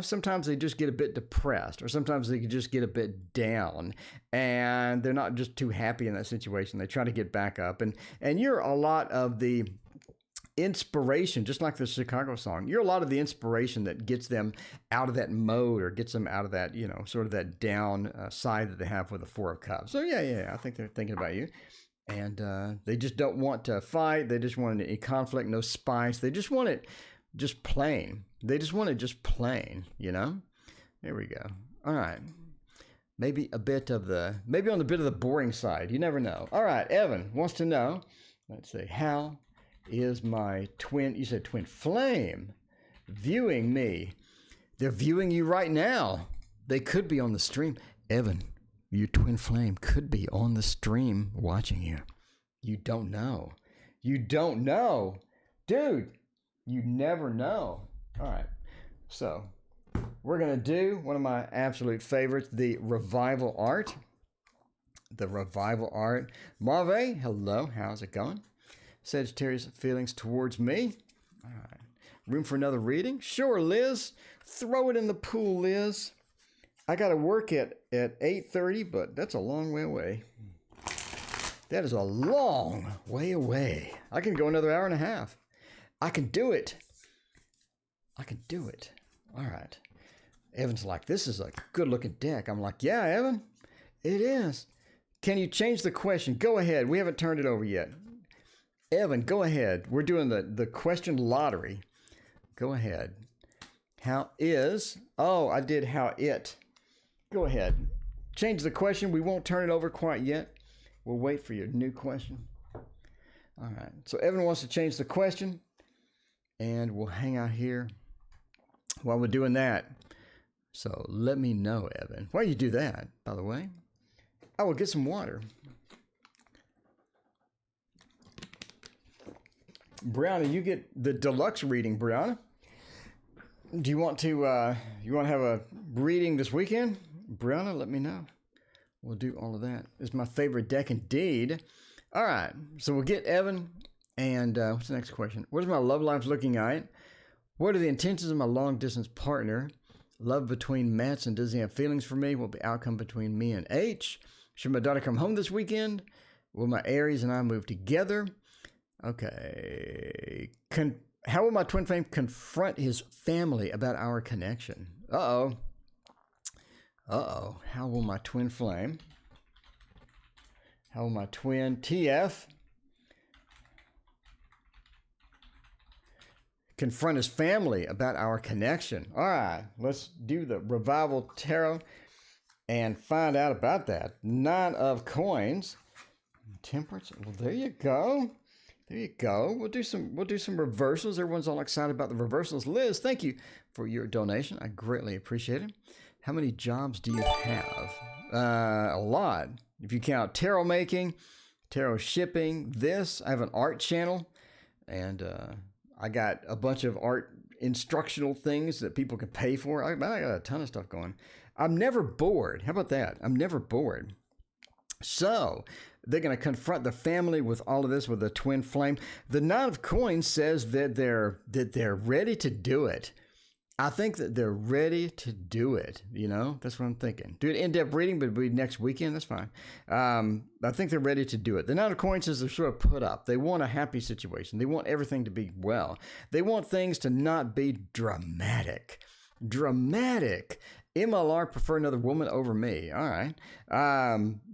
sometimes they just get a bit depressed, or sometimes they just get a bit down, and they're not just too happy in that situation. They try to get back up, and you're a lot of the inspiration, just like the Chicago song. You're a lot of the inspiration that gets them out of that mode, or gets them out of that, sort of that down side that they have with the Four of Cups. So yeah, I think they're thinking about you. And they just don't want to fight. They just want any conflict, no spice. They just want it just plain. They just want it just plain, There we go. All right. Maybe on the bit of the boring side. You never know. All right. Evan wants to know, let's see, how is my twin, you said twin flame, viewing me? They're viewing you right now. They could be on the stream. Evan, your twin flame could be on the stream watching you. You don't know. You don't know. Dude, you never know. All right. So we're going to do one of my absolute favorites, the revival art. The revival art. Marve, hello. How's it going? Sagittarius feelings towards me. All right. Room for another reading? Sure, Liz. Throw it in the pool, Liz. I got to work at 8:30, but that's a long way away. That is a long way away. I can go another hour and a half. I can do it. I can do it. All right. Evan's like, this is a good-looking deck. I'm like, yeah, Evan, it is. Can you change the question? Go ahead. We haven't turned it over yet. Evan, go ahead. We're doing the question lottery. Go ahead. How is... Oh, I did how it. Go ahead. Change the question. We won't turn it over quite yet. We'll wait for your new question. All right. So Evan wants to change the question. And we'll hang out here while we're doing that. So let me know, Evan. Why you do that, by the way? I will get some water. Brianna, you get the deluxe reading, Brianna. Do you want to have a reading this weekend? Brianna, let me know. We'll do all of that. It's my favorite deck indeed. All right, so we'll get Evan. And what's the next question? What is my love life looking at? What are the intentions of my long distance partner? Love between Mats, and does he have feelings for me? What will be outcome between me and H? Should my daughter come home this weekend? Will my Aries and I move together? Okay. How will my twin flame confront his family about our connection? Uh-oh. Uh-oh. How will my twin flame? How will my twin TF confront his family about our connection? All right. Let's do the Revival Tarot and find out about that. 9 of Coins. Temperance. Well, there you go. There you go. We'll do some reversals. Everyone's all excited about the reversals. Liz, thank you for your donation. I greatly appreciate it. How many jobs do you have? A lot. If you count tarot making, tarot shipping, this. I have an art channel, and I got a bunch of art instructional things that people can pay for. I got a ton of stuff going. I'm never bored. How about that? I'm never bored. So they're going to confront the family with all of this with a twin flame. The 9 of Coins says that they're ready to do it. I think that they're ready to do it. You know, that's what I'm thinking. Do an in-depth reading, but it'll be next weekend. That's fine. I think they're ready to do it. The 9 of Coins says they're sort of put up. They want a happy situation. They want everything to be well. They want things to not be dramatic. Dramatic. MLR prefer another woman over me. All right.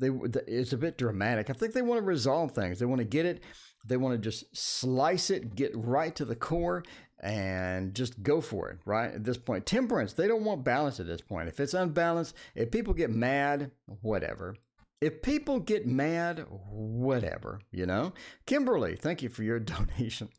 It's a bit dramatic. I think they want to resolve things. They want to get it. They want to just slice it, get right to the core, and just go for it, right? At this point, Temperance, they don't want balance at this point. If it's unbalanced, if people get mad, whatever. If people get mad, whatever, you know? Kimberly, thank you for your donation.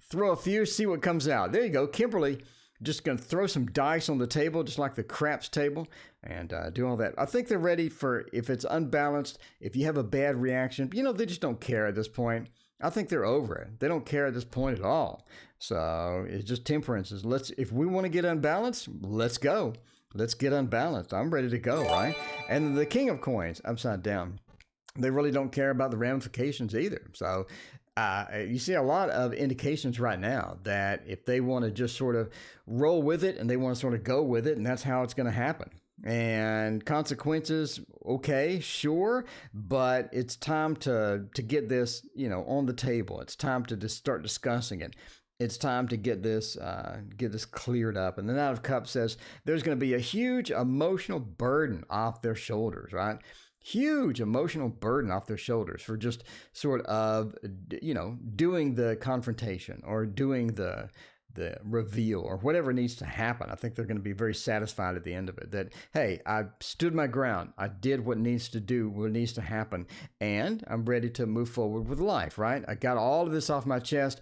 Throw a few, see what comes out. There you go. Kimberly, just going to throw some dice on the table, just like the craps table, and do all that. I think they're ready for, if it's unbalanced, if you have a bad reaction, you know, they just don't care at this point. I think they're over it. They don't care at this point at all. So it's just Temperances. If we want to get unbalanced, let's go. Let's get unbalanced. I'm ready to go, right? And the King of Coins, upside down. They really don't care about the ramifications either. So you see a lot of indications right now that if they want to just sort of roll with it and they want to sort of go with it, and that's how it's going to happen. And consequences, okay, sure, but it's time to get this, you know, on the table. It's time to just start discussing it. It's time to get this cleared up. And the Knight of Cups says there's going to be a huge emotional burden off their shoulders, right? Huge emotional burden off their shoulders for just sort of, you know, doing the confrontation or doing the reveal or whatever needs to happen. I think they're going to be very satisfied at the end of it that, hey, I stood my ground. I did what needs to happen. And I'm ready to move forward with life, right? I got all of this off my chest.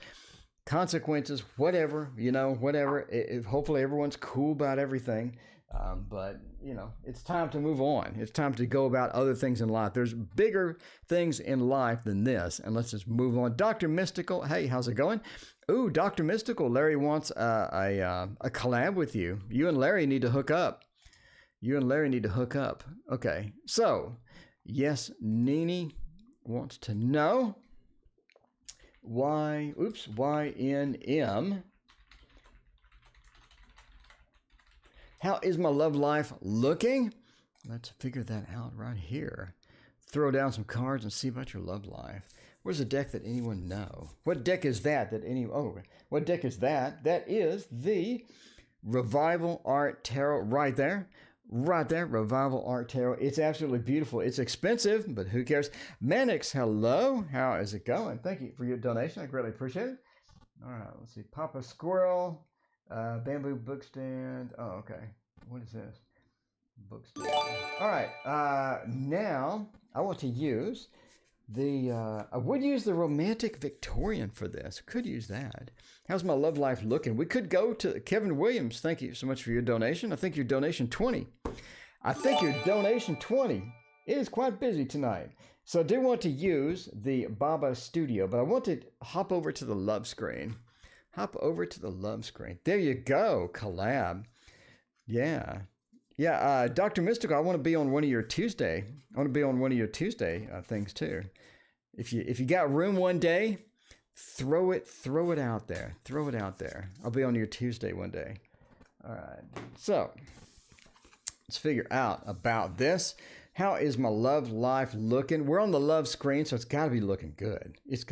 Consequences, whatever, you know, whatever. Hopefully everyone's cool about everything. But, you know, it's time to move on. It's time to go about other things in life. There's bigger things in life than this. And let's just move on. Dr. Mystical, hey, how's it going? Ooh, Dr. Mystical, Larry wants a collab with you. You and Larry need to hook up. Okay, so, yes, Nini wants to know YNM. How is my love life looking? Let's figure that out right here. Throw down some cards and see about your love life. Where's a deck that anyone know? What deck is that what deck is that? That is the Revival Art Tarot right there. Right there, Revival Art Tarot. It's absolutely beautiful. It's expensive, but who cares? Manix, hello. How is it going? Thank you for your donation. I greatly appreciate it. All right, let's see. Papa Squirrel, bamboo bookstand. Oh, okay. What is this? Bookstand. All right. Now I want to use I would use the Romantic Victorian for this. Could use that. How's my love life looking? We could go to Kevin Williams. Thank you so much for your donation. I think your donation 20. It is quite busy tonight. So I do want to use the Baba Studio, but I want to hop over to the love screen. There you go. Collab. Yeah. Yeah, Dr. Mystical, I want to be on one of your Tuesday. Things too. If you got room one day, throw it out there. I'll be on your Tuesday one day. All right. So let's figure out about this. How is my love life looking? We're on the love screen, so it's got to be looking good. Let's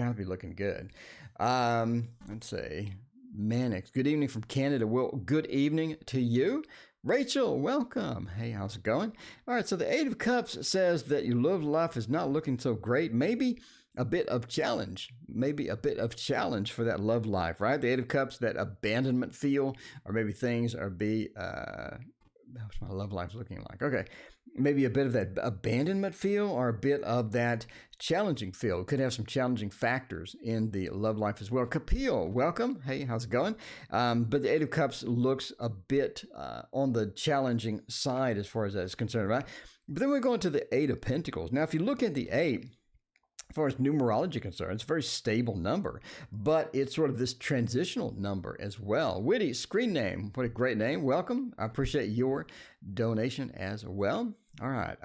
see. Manix, good evening from Canada. Well, good evening to you. Rachel, welcome. Hey, how's it going? All right, so the Eight of Cups says that your love life is not looking so great. Maybe a bit of challenge for that love life, right? The Eight of Cups, that abandonment feel, or maybe things are how's my love life looking like? Okay, maybe a bit of that abandonment feel or a bit of that challenging feel. Could have some challenging factors in the love life as well. Kapil, welcome. Hey, how's it going? But the Eight of Cups looks a bit on the challenging side as far as that is concerned, right? But then we go into the Eight of Pentacles. Now, if you look at the Eight, as far as numerology is concerned, it's a very stable number, but it's sort of this transitional number as well. Witty, screen name. What a great name. Welcome. I appreciate your donation as well. All right.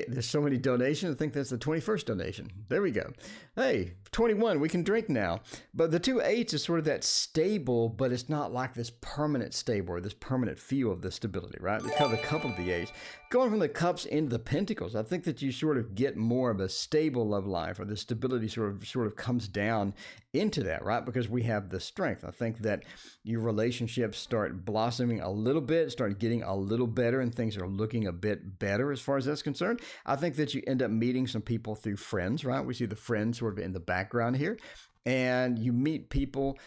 There's so many donations. I think that's the 21st donation. There we go. Hey, 21, we can drink now. But the two eights is sort of that stable, but it's not like this permanent stable or this permanent feel of the stability, right? The couple of the eights. Going from the cups into the pentacles, I think that you sort of get more of a stable love life, or the stability sort of comes down into that, right? Because we have the strength. I think that your relationships start blossoming a little bit, start getting a little better, and things are looking a bit better as far as that's concerned. I think that you end up meeting some people through friends, right? We see the friends sort of in the background here. And you meet people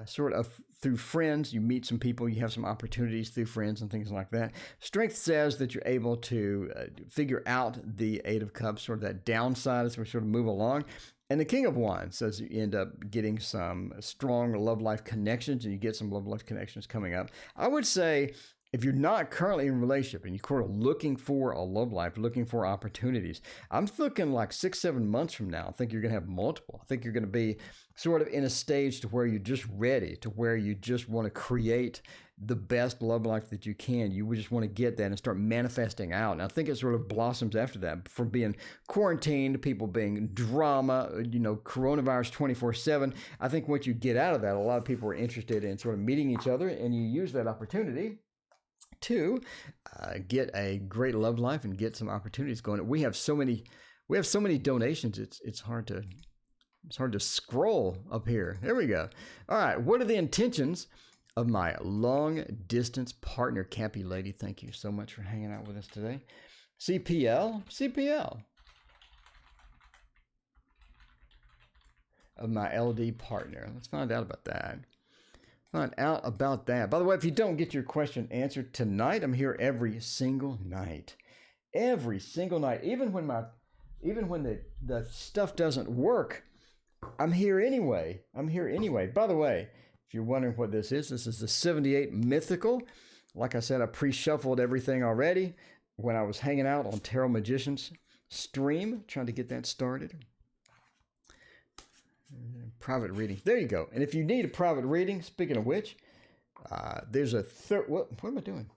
sort of through friends. You meet some people, you have some opportunities through friends and things like that. Strength says that you're able to figure out the Eight of Cups, sort of that downside as we sort of move along. And the King of Wands says you end up getting some strong love life connections, and you get some love life connections coming up. I would say, if you're not currently in a relationship and you're sort of looking for a love life, looking for opportunities, I'm looking like 6-7 months from now, I think you're going to have multiple. I think you're going to be sort of in a stage to where you're just ready, to where you just want to create the best love life that you can. You would just want to get that and start manifesting out. And I think it sort of blossoms after that, from being quarantined, people being drama, coronavirus 24/7. I think once you get out of that, a lot of people are interested in sort of meeting each other, and you use that opportunity to get a great love life and get some opportunities going. We have so many donations. It's hard to scroll up here. There we go. All right. What are the intentions of my long distance partner? Cappy Lady, thank you so much for hanging out with us today. CPL of my LD partner. Let's find out about that. By the way, if you don't get your question answered tonight, I'm here every single night. Even when the stuff doesn't work, I'm here anyway. By the way, If you're wondering what this is the 78 Mythical. Like I said, I pre-shuffled everything already when I was hanging out on Tarot Magician's stream, trying to get that started. Private reading. There you go. And if you need a private reading, speaking of which, there's a third... What am I doing?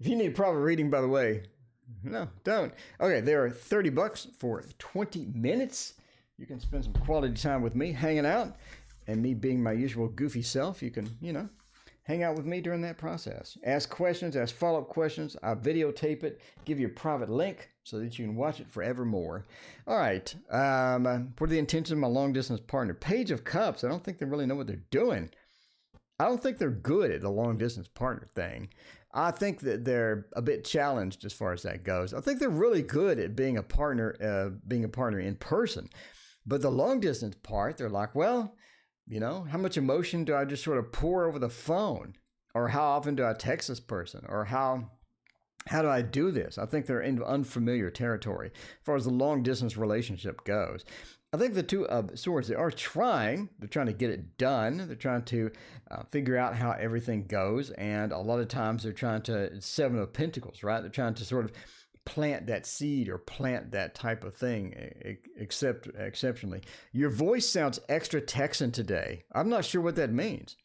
If you need a private reading, by the way, no, don't. Okay, there are $30 for 20 minutes. You can spend some quality time with me hanging out, and me being my usual goofy self. You can, hang out with me during that process. Ask questions, ask follow-up questions. I videotape it, give you a private link so that you can watch it forevermore. All right. What are the intentions of my long-distance partner? Page of Cups. I don't think they really know what they're doing. I don't think they're good at the long-distance partner thing. I think that they're a bit challenged as far as that goes. I think they're really good at being a partner in person. But the long-distance part, they're like, well, how much emotion do I just sort of pour over the phone? Or how often do I text this person? Or how do I do this? I think they're in unfamiliar territory as far as the long-distance relationship goes. I think the Two of Swords, they're trying to get it done. They're trying to figure out how everything goes. And a lot of times they're trying to, Seven of Pentacles, right? They're trying to sort of plant that seed or plant that type of thing exceptionally. Your voice sounds extra Texan today. I'm not sure what that means.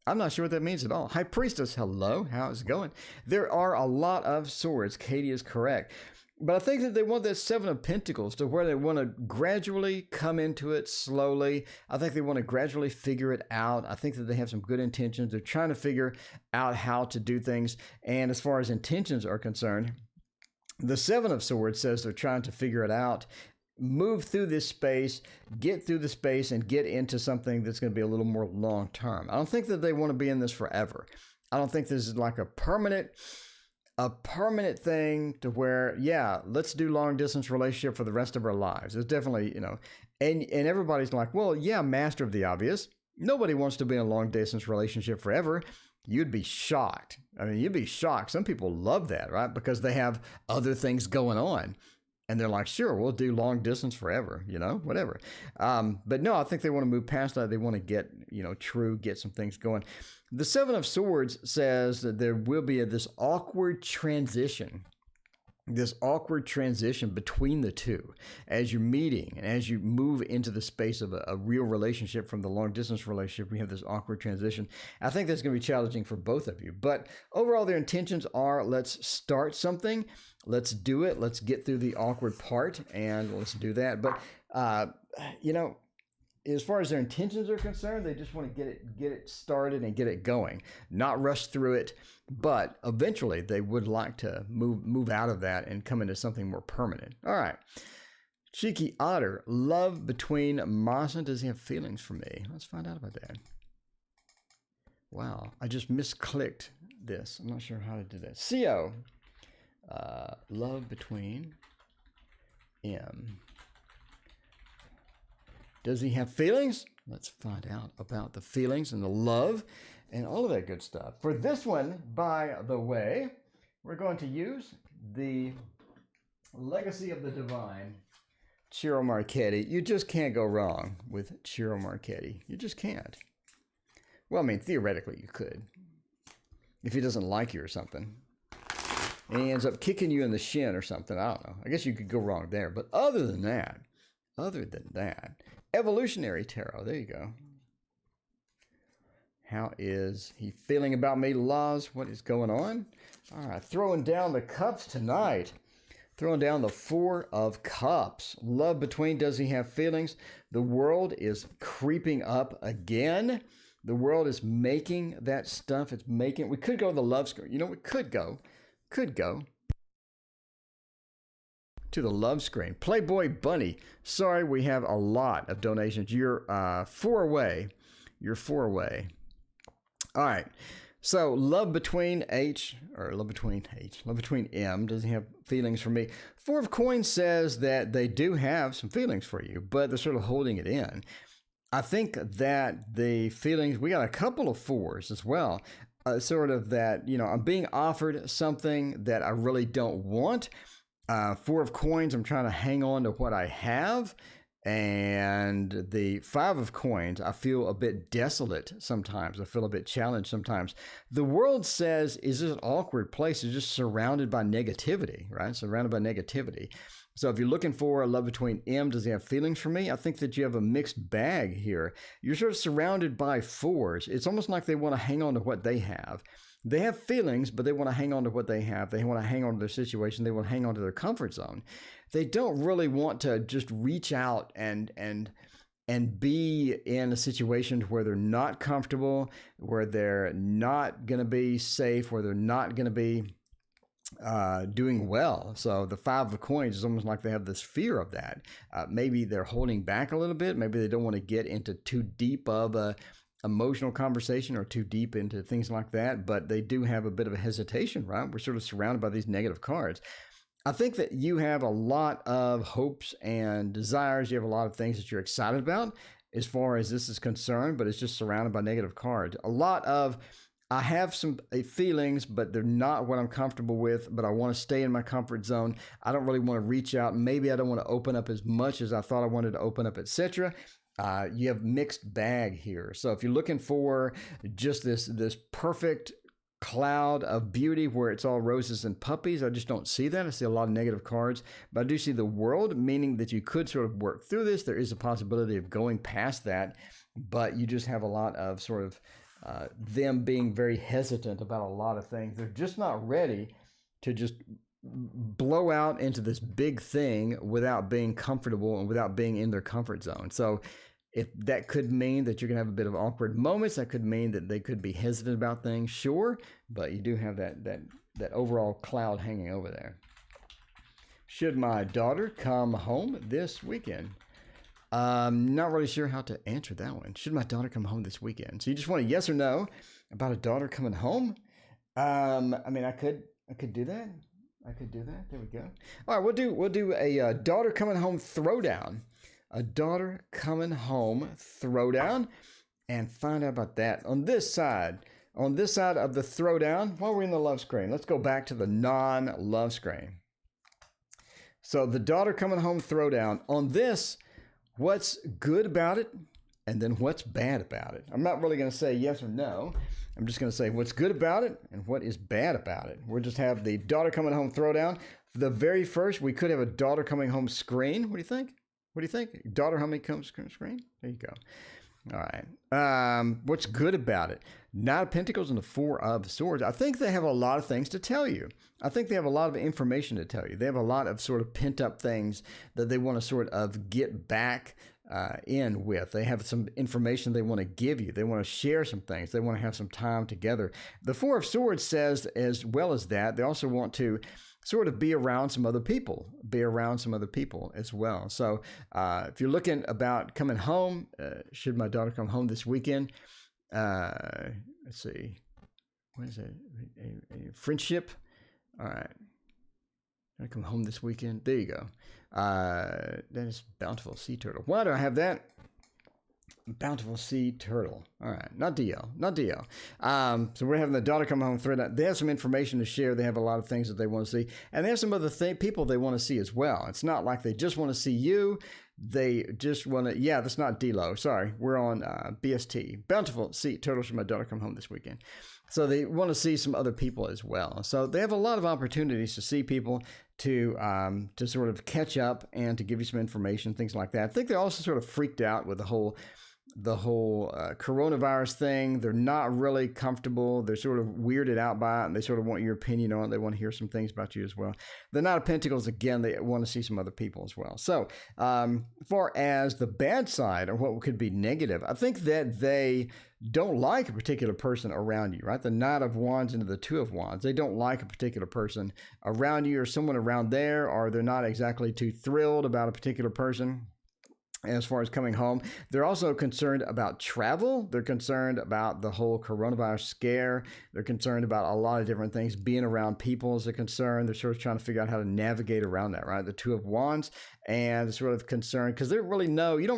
I'm not sure what that means at all. High Priestess, hello. How's it going? There are a lot of swords. Katie is correct. But I think that they want that Seven of Pentacles to where they want to gradually come into it slowly. I think they want to gradually figure it out. I think that they have some good intentions. They're trying to figure out how to do things. And as far as intentions are concerned, the Seven of Swords says they're trying to figure it out, move through this space, get through the space, and get into something that's going to be a little more long-term. I don't think that they want to be in this forever. I don't think this is like a permanent thing to where, yeah, let's do long-distance relationship for the rest of our lives. It's definitely, and everybody's like, well, yeah, master of the obvious. Nobody wants to be in a long-distance relationship forever. You'd be shocked. I mean, you'd be shocked. Some people love that, right? Because they have other things going on. And they're like, sure, we'll do long distance forever, whatever. But no, I think they want to move past that. They want to get, get some things going. The Seven of Swords says that there will be this awkward transition between the two as you're meeting and as you move into the space of a real relationship from the long distance relationship. We have this awkward transition. I think that's going to be challenging for both of you, but overall their intentions are, let's start something. Let's do it. Let's get through the awkward part and let's do that. But, as far as their intentions are concerned, they just want to get it started and get it going, not rush through it. But eventually they would like to move out of that and come into something more permanent. All right. Cheeky Otter, love between Masa. Does he have feelings for me? Let's find out about that. Wow. I just misclicked this. I'm not sure how to do that. CO. Love between M. Does he have feelings? Let's find out about the feelings and the love and all of that good stuff. For this one, by the way, we're going to use the Legacy of the Divine, Ciro Marchetti. You just can't go wrong with Ciro Marchetti. You just can't. Well, I mean, theoretically you could. If he doesn't like you or something. And he ends up kicking you in the shin or something. I don't know. I guess you could go wrong there. But other than that, Evolutionary Tarot. There you go. How is he feeling about me, Laz? What is going on? All right, throwing down the cups tonight. Throwing down the Four of Cups. Love between, does he have feelings? The world is creeping up again. The world is making that stuff. It's making, we could go to the love screen. We could go to the love screen. Playboy Bunny. Sorry, we have a lot of donations. You're 4 away. You're 4 away. All right. So love between M. Does he have feelings for me? Four of Coins says that they do have some feelings for you, but they're sort of holding it in. I think that the feelings, we got a couple of fours as well. Sort of that, I'm being offered something that I really don't want. Four of Coins, I'm trying to hang on to what I have. And the Five of Coins, I feel a bit desolate sometimes. I feel a bit challenged sometimes. The World says, is this an awkward place? It's just surrounded by negativity, right? Surrounded by negativity. So if you're looking for a love between M, does he have feelings for me? I think that you have a mixed bag here. You're sort of surrounded by fours. It's almost like they want to hang on to what they have. They have feelings, but they want to hang on to what they have. They want to hang on to their situation. They want to hang on to their comfort zone. They don't really want to just reach out and be in a situation where they're not comfortable, where they're not going to be safe, where they're not going to be doing well. So the Five of Coins is almost like they have this fear of that. Maybe they're holding back a little bit. Maybe they don't want to get into too deep of a emotional conversation or too deep into things like that, but they do have a bit of a hesitation, right? We're sort of surrounded by these negative cards. I think that you have a lot of hopes and desires. You have a lot of things that you're excited about as far as this is concerned, but it's just surrounded by negative cards. A lot of, I have some feelings, but they're not what I'm comfortable with, but I want to stay in my comfort zone. I don't really want to reach out. Maybe I don't want to open up as much as I thought I wanted to open up, etc. You have mixed bag here. So if you're looking for just this perfect cloud of beauty where it's all roses and puppies, I just don't see that. I see a lot of negative cards, but I do see the World, meaning that you could sort of work through this. There is a possibility of going past that, but you just have a lot of sort of them being very hesitant about a lot of things. They're just not ready to just blow out into this big thing without being comfortable and without being in their comfort zone. So if that could mean that you're going to have a bit of awkward moments, that could mean that they could be hesitant about things, sure, but you do have that overall cloud hanging over there. Should my daughter come home this weekend? Not really sure how to answer that one. Should my daughter come home this weekend? So you just want a yes or no about a daughter coming home? I mean, I could do that. I could do that. There we go. All right, we'll do a daughter coming home throwdown. A daughter coming home throwdown, and find out about that on this side. On this side of the throwdown, while we're in the love screen, let's go back to the non-love screen. So the daughter coming home throwdown. On this, what's good about it, and then what's bad about it. I'm not really going to say yes or no. I'm just going to say what's good about it and what is bad about it. We'll just have the daughter coming home throwdown. For the very first, we could have a daughter coming home screen. What do you think? What do you think? Daughter coming home screen? There you go. All right. What's good about it? Knight of Pentacles and the Four of Swords. I think they have a lot of things to tell you. I think they have a lot of information to tell you. They have a lot of sort of pent up things that they want to sort of get back in with. They have some information they want to give you. They want to share some things. They want to have some time together. The Four of Swords says, as well as that, they also want to sort of be around some other people, as well. So if you're looking about coming home, should my daughter come home this weekend? Let's see. What is it? A friendship? All right. I come home this weekend. There you go. That is Bountiful Sea Turtle. Why do I have that? Bountiful Sea Turtle. All right. Not DL. So we're having the daughter come home thread. They have some information to share. They have a lot of things that they want to see. And they have some other people they want to see as well. It's not like they just want to see you. They just want to, that's not D-Lo. Sorry. We're on BST. Bountiful Sea Turtle. Should my daughter come home this weekend? So they want to see some other people as well. So they have a lot of opportunities to see people, to sort of catch up and to give you some information, things like that. I think they're also sort of freaked out with the whole coronavirus thing. They're not really comfortable. They're sort of weirded out by it, and they sort of want your opinion on it. They want to hear some things about you as well. The Knight of Pentacles, again, they want to see some other people as well. So as far as the bad side, or what could be negative, I think that they don't like a particular person around you, right? The Knight of Wands into the Two of Wands. They don't like a particular person around you or someone around there, or they're not exactly too thrilled about a particular person. As far as coming home, they're also concerned about travel. They're concerned about the whole coronavirus scare. They're concerned about a lot of different things. Being around people is a concern. They're sort of trying to figure out how to navigate around that, right? The Two of Wands, and they're sort of concerned because you don't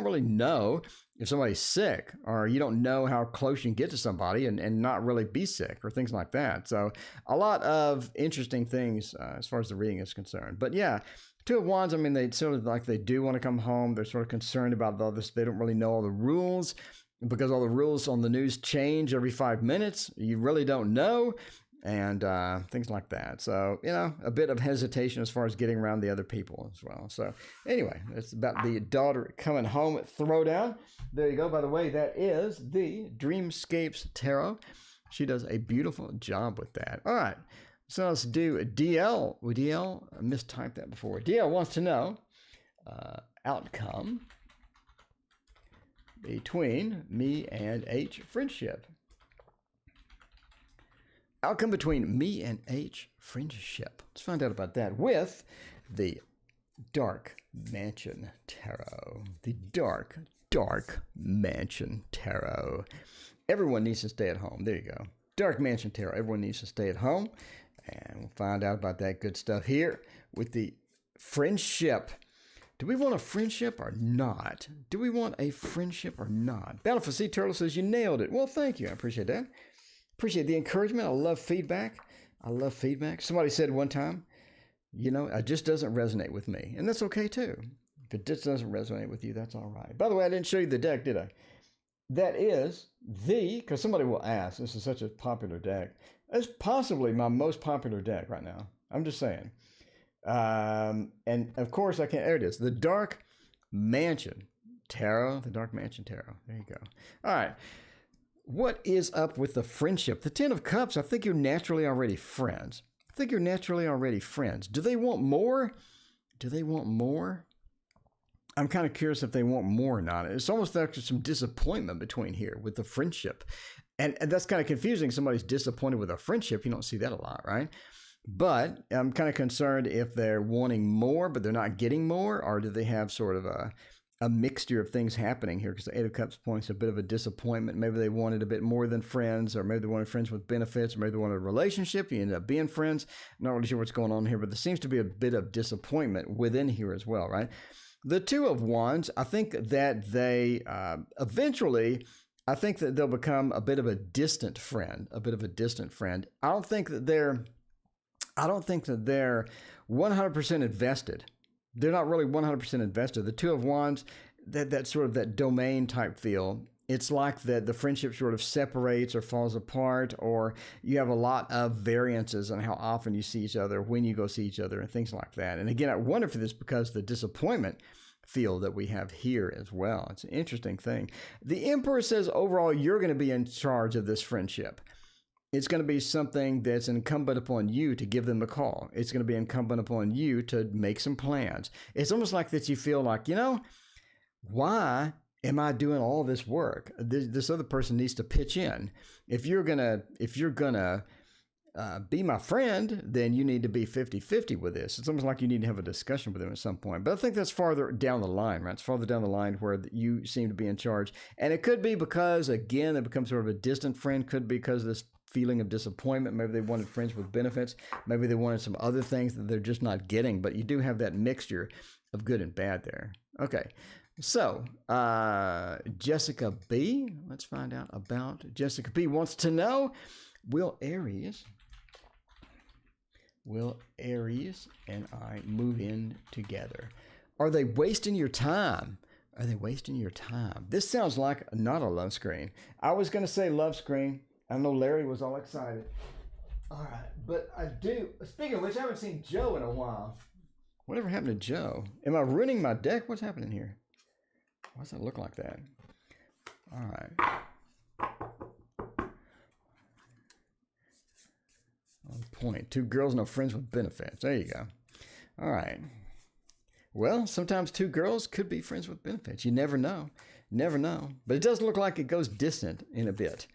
really know if somebody's sick, or you don't know how close you can get to somebody and not really be sick, or things like that. So a lot of interesting things as far as the reading is concerned. But yeah, Two of Wands, I mean, they sort of like, they do want to come home. They're sort of concerned about all this. They don't really know all the rules, because all the rules on the news change every 5 minutes. You really don't know, and things like that. So, you know, a bit of hesitation as far as getting around the other people as well. So anyway, it's about the daughter coming home at Throwdown. There you go. By the way, that is the Dreamscapes Tarot. She does a beautiful job with that. All right. So let's do DL. DL, I mistyped that before. DL wants to know outcome between me and H friendship. Outcome between me and H friendship. Let's find out about that with the Dark Mansion Tarot. The Dark Mansion Tarot. Everyone needs to stay at home. There you go. Dark Mansion Tarot. Everyone needs to stay at home. And we'll find out about that good stuff here with the friendship. Do we want a friendship or not? Do we want a friendship or not? Battle for Sea Turtle says you nailed it. Well, thank you. I appreciate that. Appreciate the encouragement. I love feedback. Somebody said one time, you know, it just doesn't resonate with me. And that's okay too. If it just doesn't resonate with you, that's all right. By the way, I didn't show you the deck, did I? That is because somebody will ask, this is such a popular deck. It's possibly my most popular deck right now. I'm just saying. And of course I can't, there it is. The Dark Mansion Tarot. The Dark Mansion Tarot. There you go. All right. What is up with the friendship? The Ten of Cups, I think you're naturally already friends. Do they want more? I'm kind of curious if they want more or not. It's almost like there's some disappointment between here with the friendship. And that's kind of confusing. Somebody's disappointed with a friendship. You don't see that a lot, right? But I'm kind of concerned if they're wanting more, but they're not getting more, or do they have sort of a mixture of things happening here? Because the Eight of Cups points to a bit of a disappointment. Maybe they wanted a bit more than friends, or maybe they wanted friends with benefits, or maybe they wanted a relationship. You ended up being friends. Not really sure what's going on here, but there seems to be a bit of disappointment within here as well, right? The Two of Wands, I think that they eventually, I think that they'll become a bit of a distant friend. I don't think that they're 100% invested. They're not really 100% invested. The Two of Wands, that sort of that domain type feel, it's like that the friendship sort of separates or falls apart, or you have a lot of variances on how often you see each other, when you go see each other, and things like that. And again, I wonder if it's because of the disappointment feel that we have here as well. It's an interesting thing. The Emperor says overall, you're going to be in charge of this friendship. It's going to be something that's incumbent upon you to give them a call. It's going to be incumbent upon you to make some plans. It's almost like that you feel like, you know, why am I doing all this work? This other person needs to pitch in. If you're gonna be my friend, then you need to be 50-50 with this. It's almost like you need to have a discussion with them at some point. But I think that's farther down the line, right? It's farther down the line where you seem to be in charge. And it could be because, again, they become sort of a distant friend. Could be because of this feeling of disappointment. Maybe they wanted friends with benefits. Maybe they wanted some other things that they're just not getting. But you do have that mixture of good and bad there. Okay. So, Jessica B. Let's find out about Jessica B. Wants to know, will Aries and I move in together? Are they wasting your time? This sounds like not a love screen. I was going to say love screen. I know Larry was all excited. All right, but I do. Speaking of which, I haven't seen Joe in a while. Whatever happened to Joe? Am I ruining my deck? What's happening here? Why does that look like that? All right. On point. Two girls, no friends with benefits. There you go. All right. Well, sometimes two girls could be friends with benefits. You never know. But it does look like it goes distant in a bit.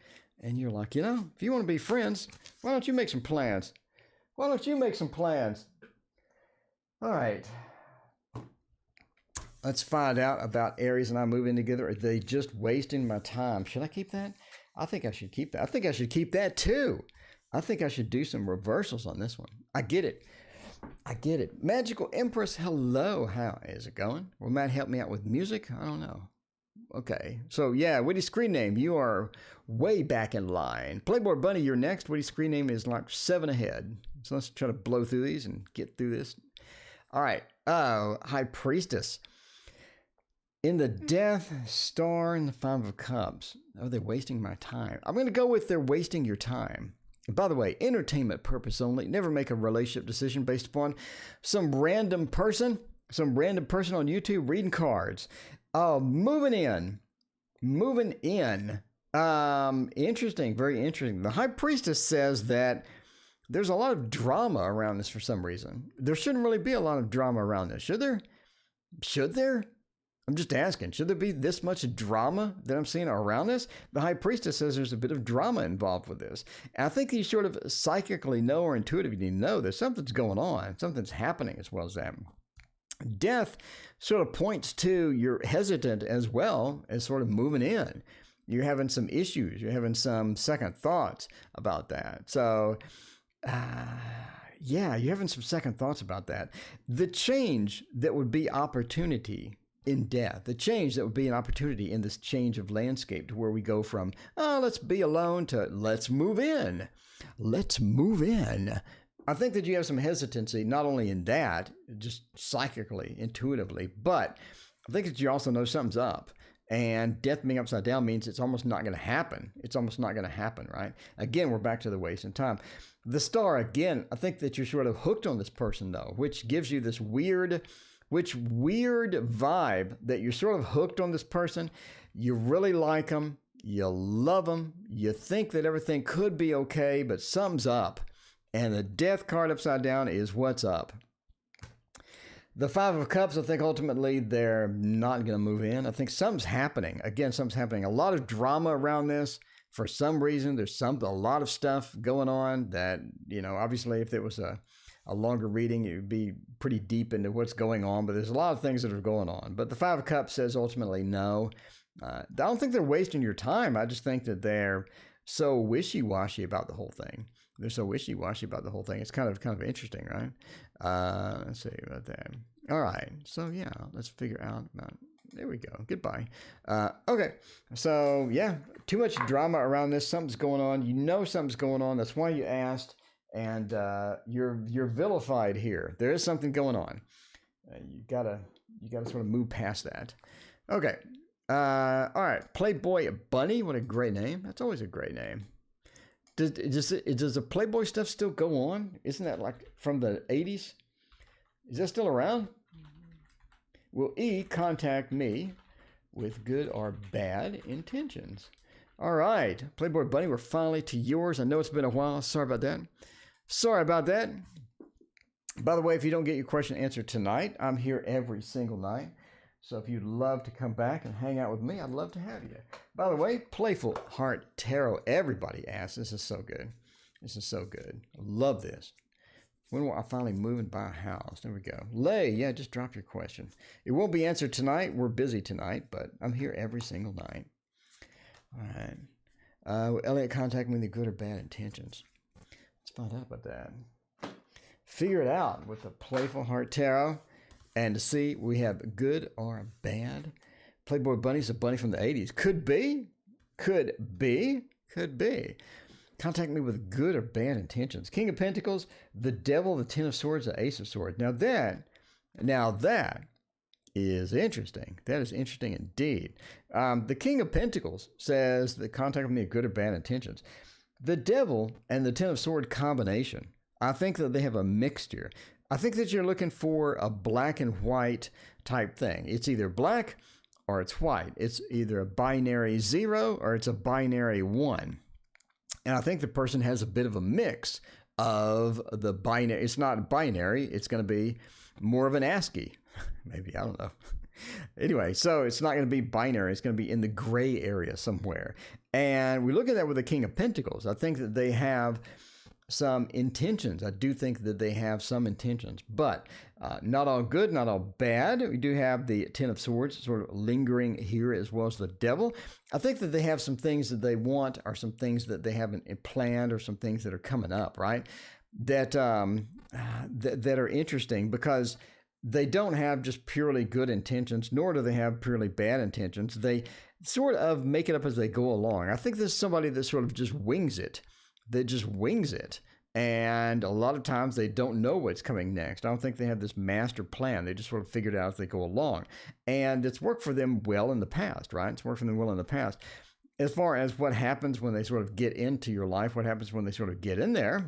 And you're like, you know, if you want to be friends, why don't you make some plans? All right. Let's find out about Aries and I moving together. Are they just wasting my time? Should I keep that? I think I should keep that. I think I should keep that too. I think I should do some reversals on this one. I get it. Magical Empress, hello. How is it going? Will Matt help me out with music? I don't know. Okay. So, yeah, witty screen name. You are way back in line. Playboy Bunny, you're next. Witty screen name is like 7 ahead. So let's try to blow through these and get through this. All right. High Priestess. In the Death, Star, and the 5 of Cups. Oh, they're wasting my time. I'm going to go with they're wasting your time. And by the way, entertainment purpose only. Never make a relationship decision based upon some random person on YouTube reading cards. Moving in. Interesting, very interesting. The High Priestess says that there's a lot of drama around this for some reason. There shouldn't really be a lot of drama around this, should there? Should there? I'm just asking, should there be this much drama that I'm seeing around this? The High Priestess says there's a bit of drama involved with this. And I think you sort of psychically know or intuitively know that something's going on. Something's happening as well as that. Death sort of points to you're hesitant as well as sort of moving in. You're having some issues. You're having some second thoughts about that. So, yeah, you're having some second thoughts about that. The change that would be opportunity in death, the change that would be an opportunity in this change of landscape to where we go from, let's be alone to let's move in. Let's move in. I think that you have some hesitancy, not only in that, just psychically, intuitively, but I think that you also know something's up. And death being upside down means it's almost not going to happen. It's almost not going to happen, right? Again, we're back to the wasting time. The Star, again, I think that you're sort of hooked on this person, though, which gives you this weird vibe that you're sort of hooked on this person. You really like them. You love them. You think that everything could be okay, but something's up. And the Death card upside down is what's up. The 5 of Cups, I think ultimately they're not going to move in. I think something's happening. Again, something's happening. A lot of drama around this. For some reason, there's a lot of stuff going on that, obviously if it was a longer reading, it would be pretty deep into what's going on. But there's a lot of things that are going on. But the 5 of Cups says ultimately no. I don't think they're wasting your time. I just think that they're so wishy-washy about the whole thing. They're so wishy-washy about the whole thing. It's kind of interesting, right? Let's see about that. All right. So, yeah, let's figure out about there we go. Goodbye. Okay. So, yeah, too much drama around this. Something's going on. You know something's going on. That's why you asked. And you're vilified here. There is something going on. You gotta sort of move past that. Okay. All right. Playboy Bunny. What a great name. That's always a great name. Does the Playboy stuff still go on? Isn't that like from the 80s? Is that still around? Will E contact me with good or bad intentions? All right. Playboy Bunny, we're finally to yours. I know it's been a while. Sorry about that. By the way, if you don't get your question answered tonight, I'm here every single night. So if you'd love to come back and hang out with me, I'd love to have you. By the way, Playful Heart Tarot, everybody asks. This is so good. I love this. When will I finally move and buy a house? There we go. Lay, yeah, just drop your question. It won't be answered tonight. We're busy tonight, but I'm here every single night. All right. Will Elliot contact me with good or bad intentions? Let's find out about that. Figure it out with the Playful Heart Tarot. And to see, we have good or bad. Playboy Bunny's a bunny from the 80s. Could be. Contact me with good or bad intentions. King of Pentacles, the Devil, the Ten of Swords, the Ace of Swords. Now that is interesting. That is interesting indeed. The King of Pentacles says that contact with me with good or bad intentions. The Devil and the Ten of Swords combination, I think that they have a mixture. I think that you're looking for a black and white type thing. It's either black or it's white. It's either a binary 0 or it's a binary 1. And I think the person has a bit of a mix of the binary. It's not binary. It's going to be more of an ASCII. Maybe, I don't know. Anyway, so it's not going to be binary. It's going to be in the gray area somewhere. And we look at that with the King of Pentacles. I think that they have some intentions. I do think that they have some intentions, but not all good, not all bad. We do have the Ten of Swords sort of lingering here as well as the Devil. I think that they have some things that they want or some things that they haven't planned or some things that are coming up, right? That are interesting because they don't have just purely good intentions, nor do they have purely bad intentions. They sort of make it up as they go along. I think there's somebody that sort of just wings it. That just wings it. And a lot of times they don't know what's coming next. I don't think they have this master plan. They just sort of figure it out as they go along. And it's worked for them well in the past, right? It's worked for them well in the past. As far as what happens when they sort of get into your life, what happens when they sort of get in there,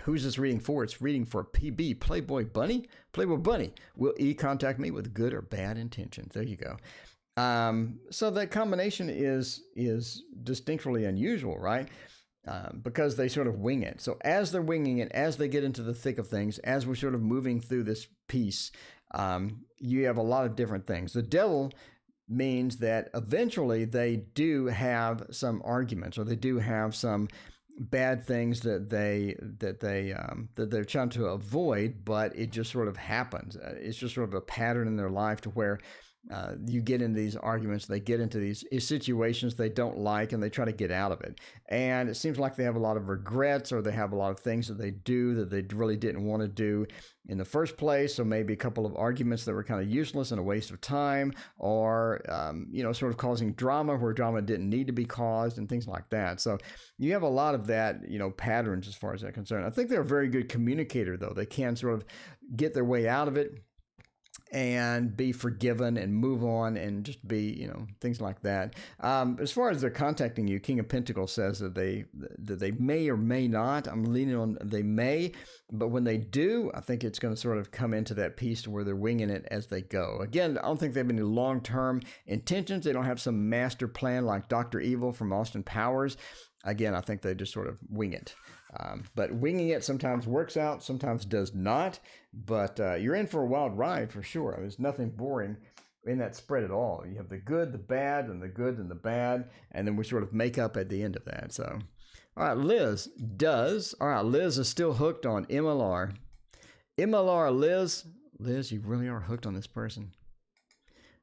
who's this reading for? It's reading for PB, Playboy Bunny. Playboy Bunny, will E contact me with good or bad intentions? There you go. So that combination is distinctly unusual, right? Because they sort of wing it. So as they're winging it, as they get into the thick of things, as we're sort of moving through this piece, you have a lot of different things. The devil means that eventually they do have some arguments, or they do have some bad things that they're trying to avoid, but it just sort of happens. It's just sort of a pattern in their life to where you get into these arguments, they get into these situations they don't like, and they try to get out of it. And it seems like they have a lot of regrets, or they have a lot of things that they do that they really didn't want to do in the first place. So maybe a couple of arguments that were kind of useless and a waste of time, or, sort of causing drama where drama didn't need to be caused, and things like that. So you have a lot of that, patterns as far as that's concerned. I think they're a very good communicator, though. They can sort of get their way out of it and be forgiven and move on and just be, things like that. As far as they're contacting you, King of Pentacles says that they may or may not. I'm leaning on they may, but when they do, I think it's going to sort of come into that piece to where they're winging it as they go. Again, I don't think they have any long-term intentions. They don't have some master plan like Dr. Evil from Austin Powers. Again, I think they just sort of wing it. But winging it sometimes works out, sometimes does not. But you're in for a wild ride for sure. There's nothing boring in that spread at all. You have the good, the bad, and the good and the bad, and then we sort of make up at the end of that. So, all right, Liz is still hooked on MLR. MLR, Liz, you really are hooked on this person.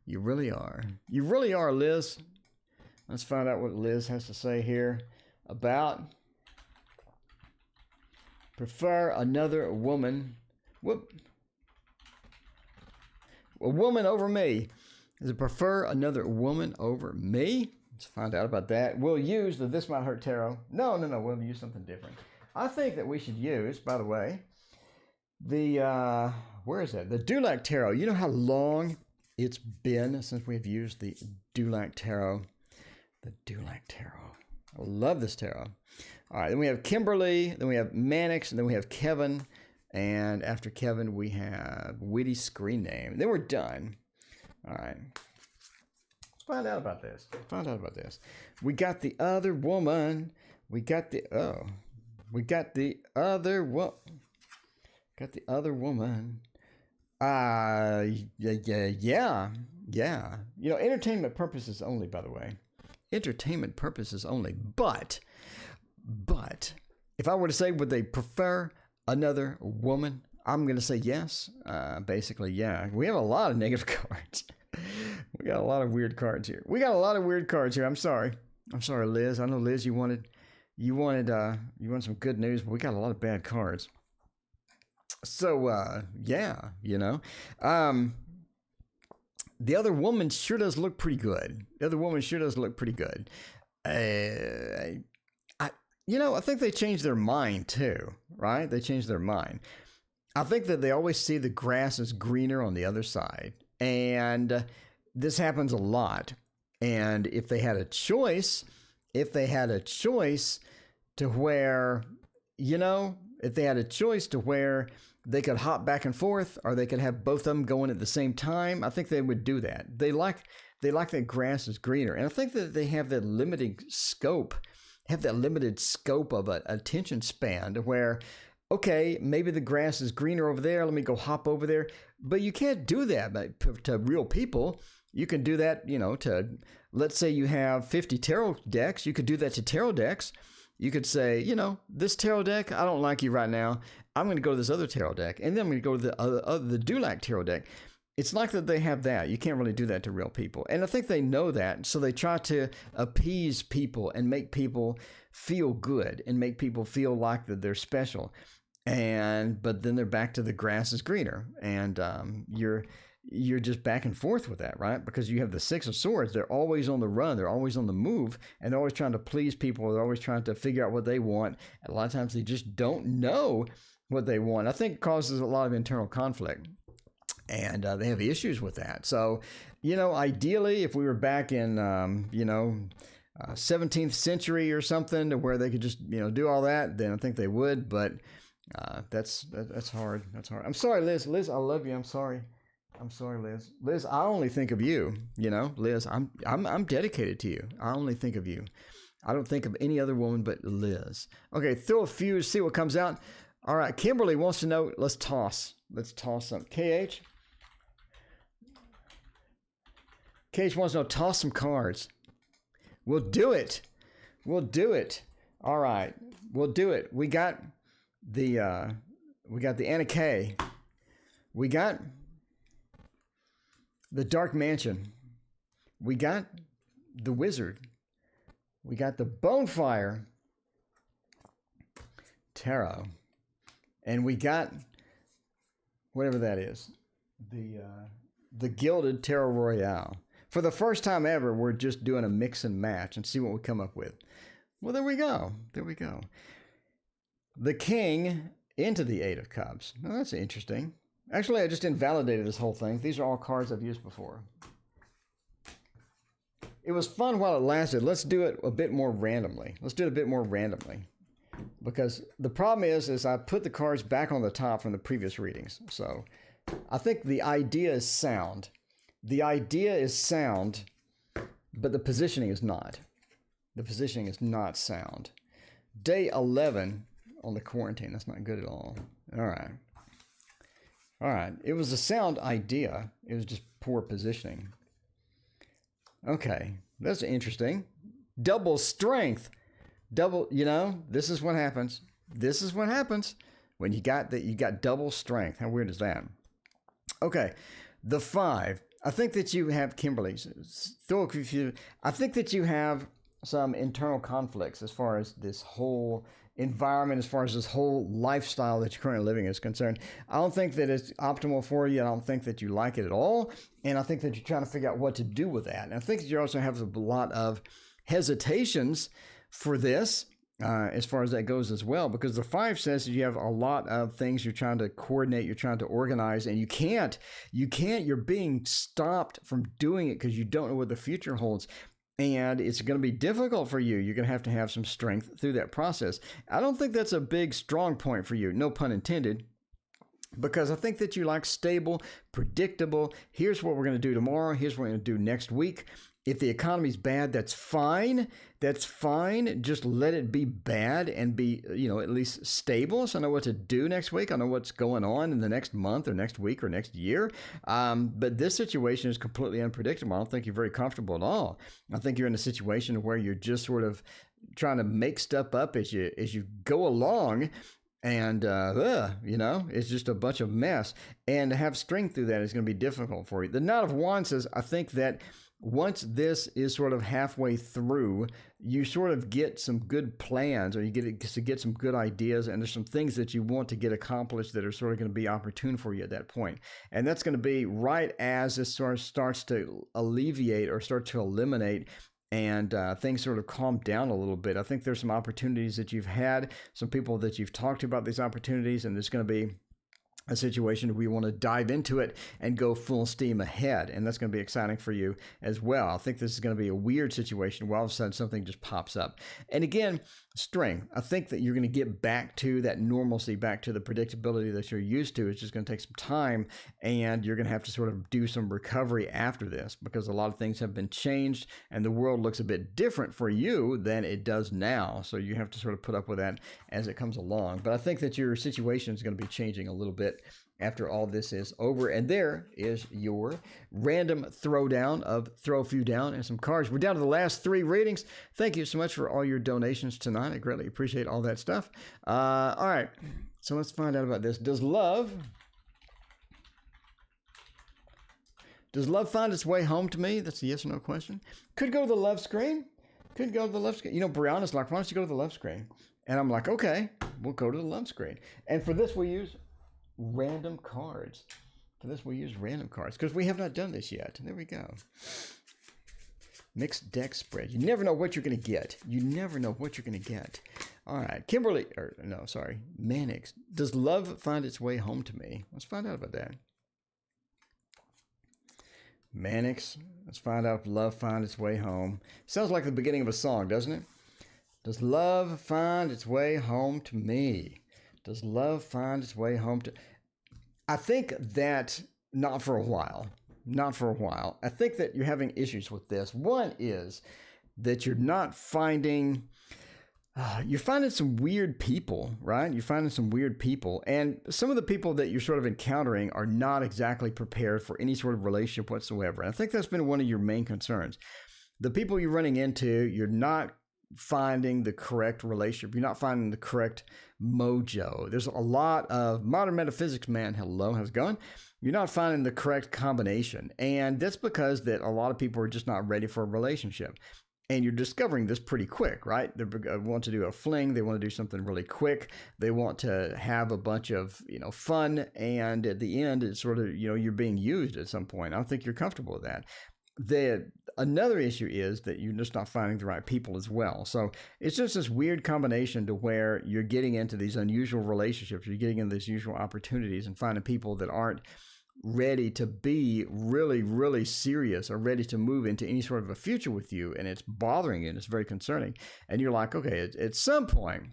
You really are. You really are, Liz. Let's find out what Liz has to say here about prefer another woman. Whoop. A woman over me. Does it prefer another woman over me? Let's find out about that. We'll use the This Might Hurt Tarot. No. We'll use something different. I think that we should use, by the way, the, where is that? The Dulac Tarot. You know how long it's been since we've used the Dulac Tarot? The Dulac Tarot. I love this tarot. All right, then we have Kimberly, then we have Mannix, and then we have Kevin. And after Kevin, we have Witty Screen Name. Then we're done. All right. Let's find out about this. We got the other woman. We got the other woman. Yeah. Entertainment purposes only, by the way. Entertainment purposes only. But if I were to say, would they prefer another woman? I'm going to say yes. Basically, yeah. We have a lot of negative cards. We got a lot of weird cards here. I'm sorry, Liz. I know, Liz, you wanted some good news, but we got a lot of bad cards. So, yeah, the other woman sure does look pretty good. I think they changed their mind too, right? They changed their mind. I think that they always see the grass is greener on the other side. And this happens a lot. And if they had a choice to where, they could hop back and forth, or they could have both of them going at the same time, I think they would do that. They like that grass is greener. And I think that they have that limited scope of an attention span to where, okay, maybe the grass is greener over there. Let me go hop over there. But you can't do that to real people. You can do that, to, let's say you have 50 tarot decks. You could do that to tarot decks. You could say, this tarot deck, I don't like you right now. I'm going to go to this other tarot deck. And then I'm going to go to the Dulac tarot deck. It's like that they have that. You can't really do that to real people. And I think they know that. So they try to appease people and make people feel good and make people feel like that they're special. but then they're back to the grass is greener, and you're just back and forth with that, right? Because you have the Six of Swords. They're always on the run. They're always on the move, and they're always trying to please people. They're always trying to figure out what they want. And a lot of times they just don't know what they want. I think it causes a lot of internal conflict, and they have issues with that. So, ideally, if we were back in, 17th century or something, to where they could just, do all that, then I think they would. But that's hard. That's hard. I'm sorry, Liz. Liz, I love you. I'm sorry, Liz. Liz, I only think of you. Liz, I'm dedicated to you. I only think of you. I don't think of any other woman but Liz. Okay, throw a fuse, see what comes out. All right, Kimberly wants to know. Let's toss some. KH wants to know. Toss some cards. We'll do it. All right, we'll do it. We got the Anna K. We got the Dark Mansion. We got the Wizard. We got the Bonefire Tarot. And we got whatever that is. The Gilded Tarot Royale. For the first time ever, we're just doing a mix and match and see what we come up with. Well, there we go. The King into the Eight of Cups. Now, that's interesting. Actually, I just invalidated this whole thing. These are all cards I've used before. It was fun while it lasted. Let's do it a bit more randomly. Because the problem is I put the cards back on the top from the previous readings. So I think the idea is sound. But the positioning is not. The positioning is not sound. Day 11 on the quarantine. That's not good at all. All right. It was a sound idea. It was just poor positioning. Okay. That's interesting. Double strength. This is what happens. When you got double strength. How weird is that? Okay. The 5. I think that you have, Kimberly's. I think that you have some internal conflicts as far as this whole environment, as far as this whole lifestyle that you're currently living is concerned. I don't think that it's optimal for you. I don't think that you like it at all. And I think that you're trying to figure out what to do with that. And I think that you also have a lot of hesitations for this. As far as that goes as well, because the 5 says that you have a lot of things you're trying to coordinate, you're trying to organize, and you can't, you're being stopped from doing it because you don't know what the future holds. And it's going to be difficult for you. You're going to have some strength through that process. I don't think that's a big, strong point for you. No pun intended. Because I think that you like stable, predictable. Here's what we're going to do tomorrow. Here's what we're going to do next week. If the economy's bad, that's fine. Just let it be bad and be, at least stable. So I know what to do next week. I know what's going on in the next month or next week or next year. But this situation is completely unpredictable. I don't think you're very comfortable at all. I think you're in a situation where you're just sort of trying to make stuff up as you go along. And, it's just a bunch of mess. And to have strength through that is going to be difficult for you. The Knight of Wands says, I think that once this is sort of halfway through, you sort of get some good plans, or you get some good ideas, and there's some things that you want to get accomplished that are sort of going to be opportune for you at that point. And that's going to be right as this sort of starts to alleviate or start to eliminate, and things sort of calm down a little bit. I think there's some opportunities that you've had, some people that you've talked to about these opportunities, and there's going to be a situation where you want to dive into it and go full steam ahead. And that's going to be exciting for you as well. I think this is going to be a weird situation where all of a sudden something just pops up. And again, strength. I think that you're going to get back to that normalcy, back to the predictability that you're used to. It's just going to take some time, and you're going to have to sort of do some recovery after this, because a lot of things have been changed and the world looks a bit different for you than it does now. So you have to sort of put up with that as it comes along. But I think that your situation is going to be changing a little bit after all this is over. And there is your random throwdown of throw a few down and some cards. We're down to the last 3 readings. Thank you so much for all your donations tonight. I greatly appreciate all that stuff. All right, so let's find out about this. Does love find its way home to me? That's a yes or no question. Could go to the love screen. Couldn't go to the love screen. You know, Brianna's like, why don't you go to the love screen? And I'm like, okay, we'll go to the love screen. And for this, we use random cards. Because we have not done this yet. There we go. Mixed deck spread. You never know what you're going to get. All right. Mannix. Does love find its way home to me? Let's find out about that. Mannix. Let's find out if love finds its way home. Sounds like the beginning of a song, doesn't it? Does love find its way home to me? Does love find its way home to... I think that not for a while. I think that you're having issues with this. One is that you're not finding... you're finding some weird people, right? You're finding some weird people. And some of the people that you're sort of encountering are not exactly prepared for any sort of relationship whatsoever. And I think that's been one of your main concerns. The people you're running into, you're not finding the correct relationship. You're not finding the correct mojo. There's a lot of modern metaphysics, man. Hello, how's it going? You're not finding the correct combination. And that's because that a lot of people are just not ready for a relationship. And you're discovering this pretty quick, right? They want to do a fling. They want to do something really quick. They want to have a bunch of, fun. And at the end, it's sort of, you're being used at some point. I don't think you're comfortable with that. Another issue is that you're just not finding the right people as well. So it's just this weird combination to where you're getting into these unusual relationships. You're getting into these usual opportunities and finding people that aren't ready to be really, really serious or ready to move into any sort of a future with you. And it's bothering you and it's very concerning. And you're like, okay, at some point,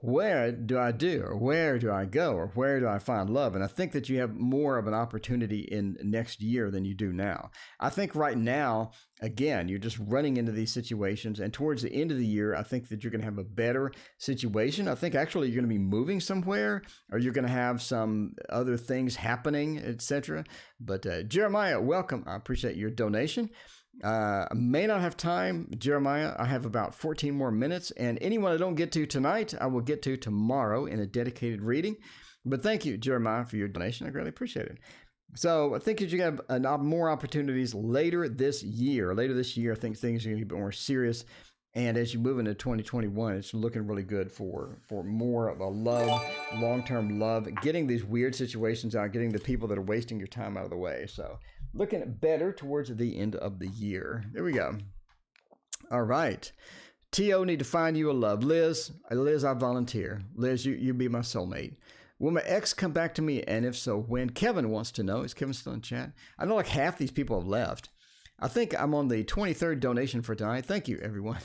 where do I do, or where do I go, or where do I find love? And I think that you have more of an opportunity in next year than you do now. I think right now, again, you're just running into these situations. And towards the end of the year, I think that you're going to have a better situation. I think actually you're going to be moving somewhere, or you're going to have some other things happening, etc. But Jeremiah, welcome. I appreciate your donation. I may not have time, Jeremiah. I have about 14 more minutes, and anyone I don't get to tonight, I will get to tomorrow in a dedicated reading. But thank you, Jeremiah, for your donation. I greatly appreciate it. So I think that you have more opportunities later this year. I think things are going to be more serious. And as you move into 2021, it's looking really good for more of a love, long-term love, getting these weird situations out, getting the people that are wasting your time out of the way. So looking better towards the end of the year. There we go. All right. T.O. need to find you a love. Liz, I volunteer. Liz, you be my soulmate. Will my ex come back to me? And if so, when? Kevin wants to know. Is Kevin still in chat? I know like half these people have left. I think I'm on the 23rd donation for tonight. Thank you, everyone,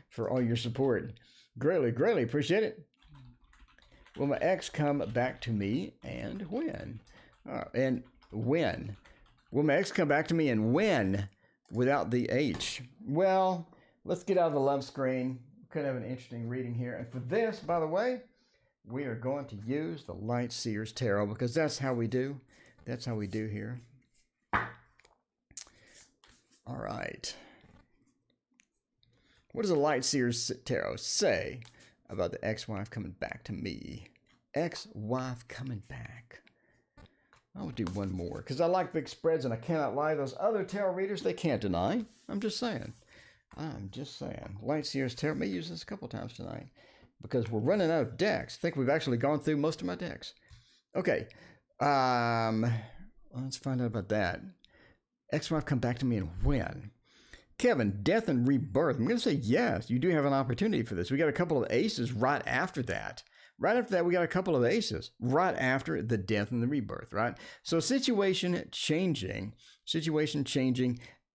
for all your support. Greatly appreciate it. Will my ex come back to me, and when? And when? Will my ex come back to me, and when? Without the H. Well, let's get out of the love screen. Could have an interesting reading here. And for this, by the way, we are going to use the Light Seers Tarot, because that's how we do. That's how we do here. All right. What does the Light Seers Tarot say about the ex-wife coming back to me? Ex-wife coming back. I'll do one more, because I like big spreads, and I cannot lie. Those other tarot readers, they can't deny. I'm just saying. Light Seers Tarot. May use this a couple times tonight, because we're running out of decks. I think we've actually gone through most of my decks. Okay. Let's find out about that. Ex-wife come back to me, and when? Kevin, death and rebirth. I'm going to say yes. You do have an opportunity for this. We got a couple of aces right after that. Right after that, we got a couple of aces. Right after the death and the rebirth, right? So situation changing.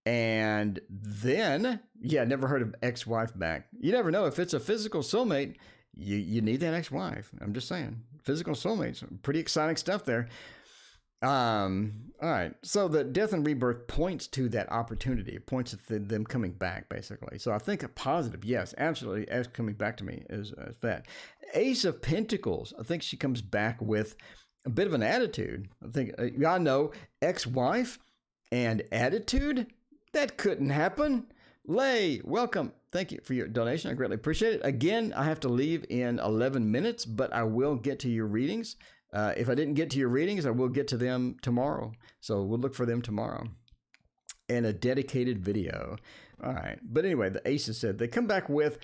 And then, never heard of ex-wife back. You never know. If it's a physical soulmate, you need that ex-wife. I'm just saying. Physical soulmates. Pretty exciting stuff there. All right. So the death and rebirth points to that opportunity. It points to them coming back, basically. So I think a positive, yes, absolutely, as coming back to me is that. Ace of Pentacles. I think she comes back with a bit of an attitude. I think, I know, ex-wife and attitude, that couldn't happen. Lay, welcome. Thank you for your donation. I greatly appreciate it. Again, I have to leave in 11 minutes, but I will get to your readings. If I didn't get to your readings, I will get to them tomorrow. So we'll look for them tomorrow. and a dedicated video. All right. But anyway, the aces said they come back with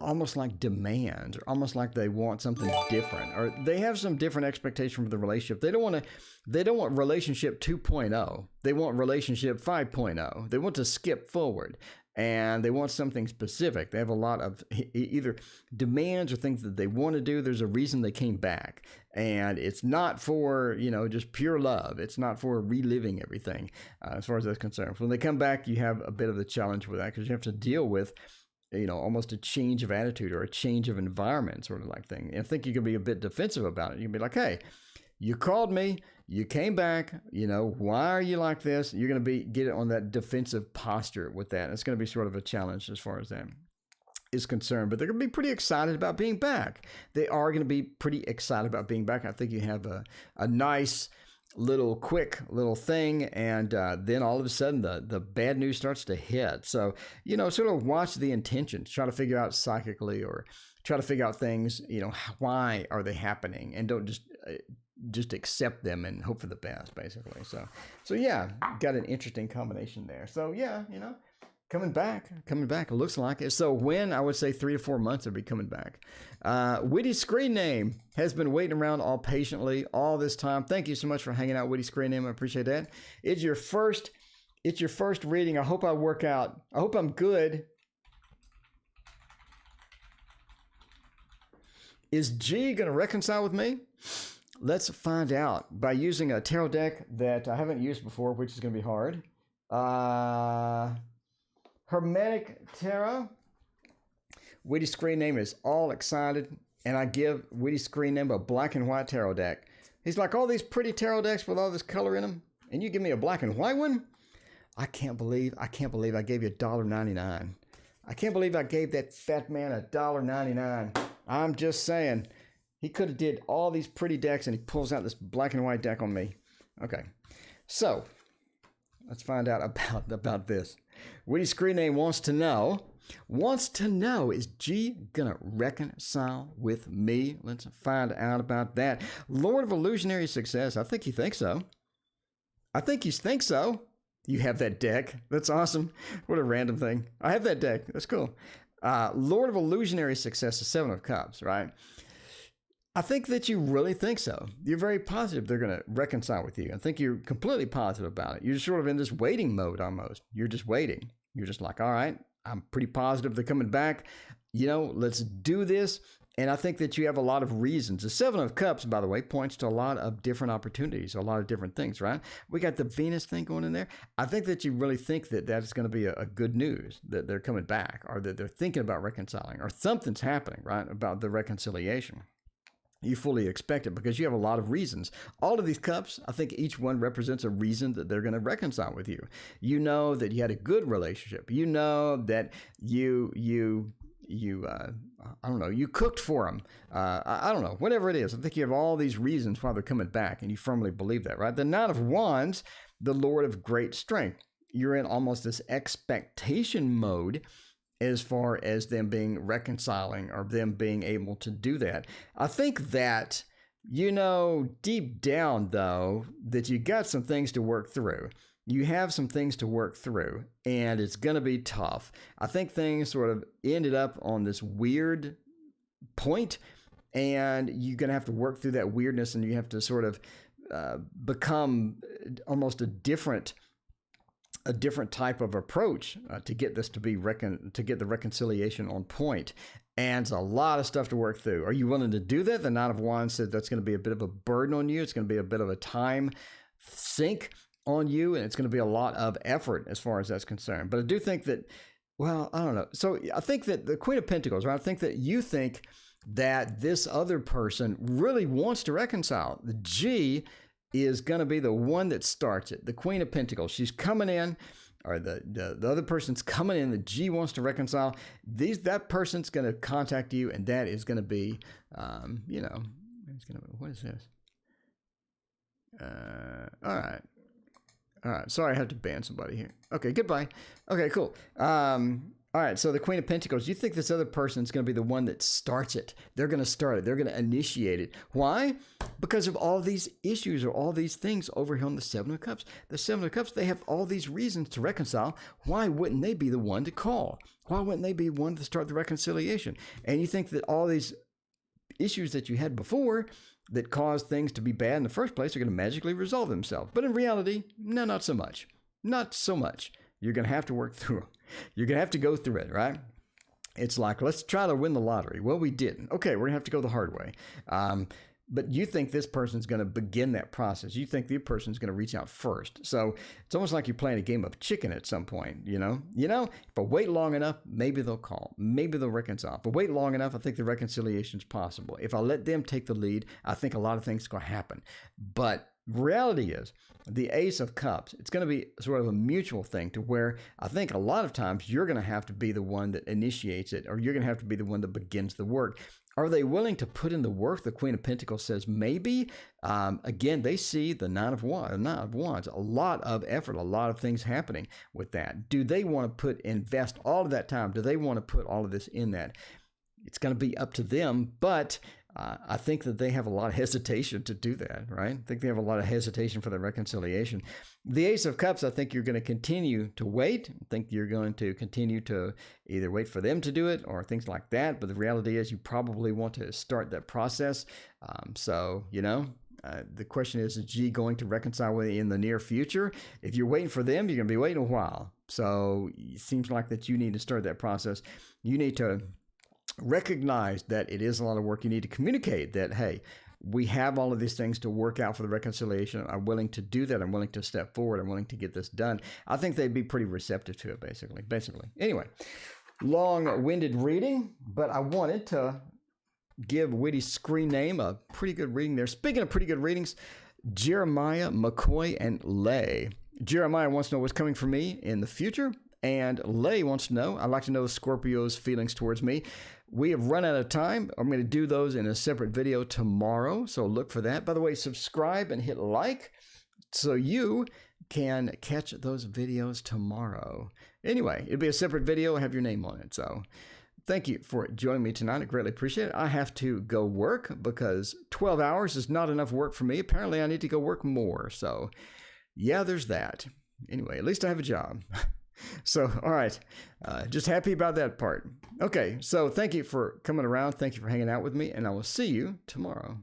almost like demands, or almost like they want something different, or they have some different expectation for the relationship. They don't want relationship 2.0. They want relationship 5.0. They want to skip forward, and they want something specific. They have a lot of either demands or things that they want to do. There's a reason they came back, and it's not for, just pure love. It's not for reliving everything, as far as that's concerned. When they come back, you have a bit of the challenge with that, because you have to deal with almost a change of attitude or a change of environment sort of like thing. And I think you can be a bit defensive about it. You can be like, hey, you called me, you came back, why are you like this? You're going to get it on that defensive posture with that. It's going to be sort of a challenge as far as that is concerned, but they're going to be pretty excited about being back. They are going to be pretty excited about being back. I think you have a nice quick little thing, and then all of a sudden the bad news starts to hit. So sort of watch the intentions, try to figure out psychically, or try to figure out things, why are they happening, and don't just accept them and hope for the best, basically. So yeah, got an interesting combination there. So yeah, coming back, it looks like it. So when, I would say 3 to 4 months, they'll be coming back. Witty Screen Name has been waiting around all patiently all this time. Thank you so much for hanging out, Witty Screen Name. I appreciate that. It's your first reading. I hope I work out. I hope I'm good. Is G going to reconcile with me? Let's find out by using a tarot deck that I haven't used before, which is going to be hard. Hermetic Tarot. Witty Screen Name is all excited, and I give Witty Screen Name a black and white tarot deck. He's like, all these pretty tarot decks with all this color in them, and you give me a black and white one? I can't believe I gave you $1.99. I can't believe I gave that fat man $1.99. I'm just saying, he could have did all these pretty decks, and he pulls out this black and white deck on me. Okay, so let's find out about this. Witty Screen Name wants to know, is G gonna reconcile with me? Let's find out about that. Lord of Illusionary Success. I think he thinks so. You have that deck. That's awesome. What a random thing. I have that deck. That's cool. Lord of Illusionary Success is 7 of Cups, right? I think that you really think so. You're very positive they're going to reconcile with you. I think you're completely positive about it. You're just sort of in this waiting mode almost. You're just waiting. You're just like, all right, I'm pretty positive they're coming back. Let's do this. And I think that you have a lot of reasons. The 7 of Cups, by the way, points to a lot of different opportunities, a lot of different things, right? We got the Venus thing going in there. I think that you really think that that's going to be a good news, that they're coming back, or that they're thinking about reconciling, or something's happening, right, about the reconciliation. You fully expect it because you have a lot of reasons. All of these cups, I think each one represents a reason that they're going to reconcile with you. You know that you had a good relationship. You know that you cooked for them. I don't know, whatever it is. I think you have all these reasons why they're coming back, and you firmly believe that, right? The Knight of Wands, the Lord of great strength. You're in almost this expectation mode as far as them being reconciling, or them being able to do that. I think that, deep down, though, that you got some things to work through. You have some things to work through, and it's going to be tough. I think things sort of ended up on this weird point, and you're going to have to work through that weirdness, and you have to sort of become almost a different type of approach to get this to get the reconciliation on point. And it's a lot of stuff to work through. Are you willing to do that? The Knight of Wands said that's going to be a bit of a burden on you. It's going to be a bit of a time sink on you, and it's going to be a lot of effort as far as that's concerned. But I do think that, well, I don't know. So I think that the Queen of Pentacles, right? I think that you think that this other person really wants to reconcile. The G is going to be the one that starts it. The Queen of Pentacles, she's coming in, or the other person's coming in. The G wants to reconcile. That person's going to contact you, and that is going to be, what is this? All right. Sorry, I have to ban somebody here. Okay, goodbye. Okay, cool. All right, so the Queen of Pentacles, you think this other person is going to be the one that starts it. They're going to start it. They're going to initiate it. Why? Because of all these issues or all these things over here on the Seven of Cups. The Seven of Cups, they have all these reasons to reconcile. Why wouldn't they be the one to call? Why wouldn't they be one to start the reconciliation? And you think that all these issues that you had before that caused things to be bad in the first place are going to magically resolve themselves. But in reality, no, not so much. Not so much. You're going to have to work through them. You're going to have to go through it, right? It's like, let's try to win the lottery. Well, we didn't. Okay, we're going to have to go the hard way. But you think this person's going to begin that process. You think the person's going to reach out first. So it's almost like you're playing a game of chicken at some point, you know? If I wait long enough, maybe they'll call. Maybe they'll reconcile. If I wait long enough, I think the reconciliation's possible. If I let them take the lead, I think a lot of things are going to happen. But reality is, the Ace of Cups, it's going to be sort of a mutual thing to where I think a lot of times you're going to have to be the one that initiates it, or you're going to have to be the one that begins the work. Are they willing to put in the work? The Queen of Pentacles says maybe. Again, they see the Nine of Wands, a lot of effort, a lot of things happening with that. Do they want to invest all of that time? Do they want to put all of this in that? It's going to be up to them, but I think that they have a lot of hesitation to do that, right? I think they have a lot of hesitation for the reconciliation. The Ace of Cups, I think you're going to continue to wait. I think you're going to continue to either wait for them to do it or things like that. But the reality is you probably want to start that process. The question is G going to reconcile with you in the near future? If you're waiting for them, you're going to be waiting a while. So it seems like that you need to start that process. You need to recognize that it is a lot of work. You need to communicate that, hey, we have all of these things to work out for the reconciliation. I'm willing to do that. I'm willing to step forward. I'm willing to get this done. I think they'd be pretty receptive to it, basically. Anyway, long-winded reading, but I wanted to give Witty's screen name a pretty good reading there. Speaking of pretty good readings, Jeremiah, McCoy, and Lay. Jeremiah wants to know what's coming for me in the future. And Lay wants to know, I'd like to know Scorpio's feelings towards me. We have run out of time. I'm going to do those in a separate video tomorrow, so look for that. By the way, subscribe and hit like so you can catch those videos tomorrow. Anyway, it'll be a separate video. I have your name on it. So thank you for joining me tonight. I greatly appreciate it. I have to go work because 12 hours is not enough work for me. Apparently, I need to go work more. So yeah, there's that. Anyway, at least I have a job. So, all right, just happy about that part. Okay, so thank you for coming around. Thank you for hanging out with me, and I will see you tomorrow.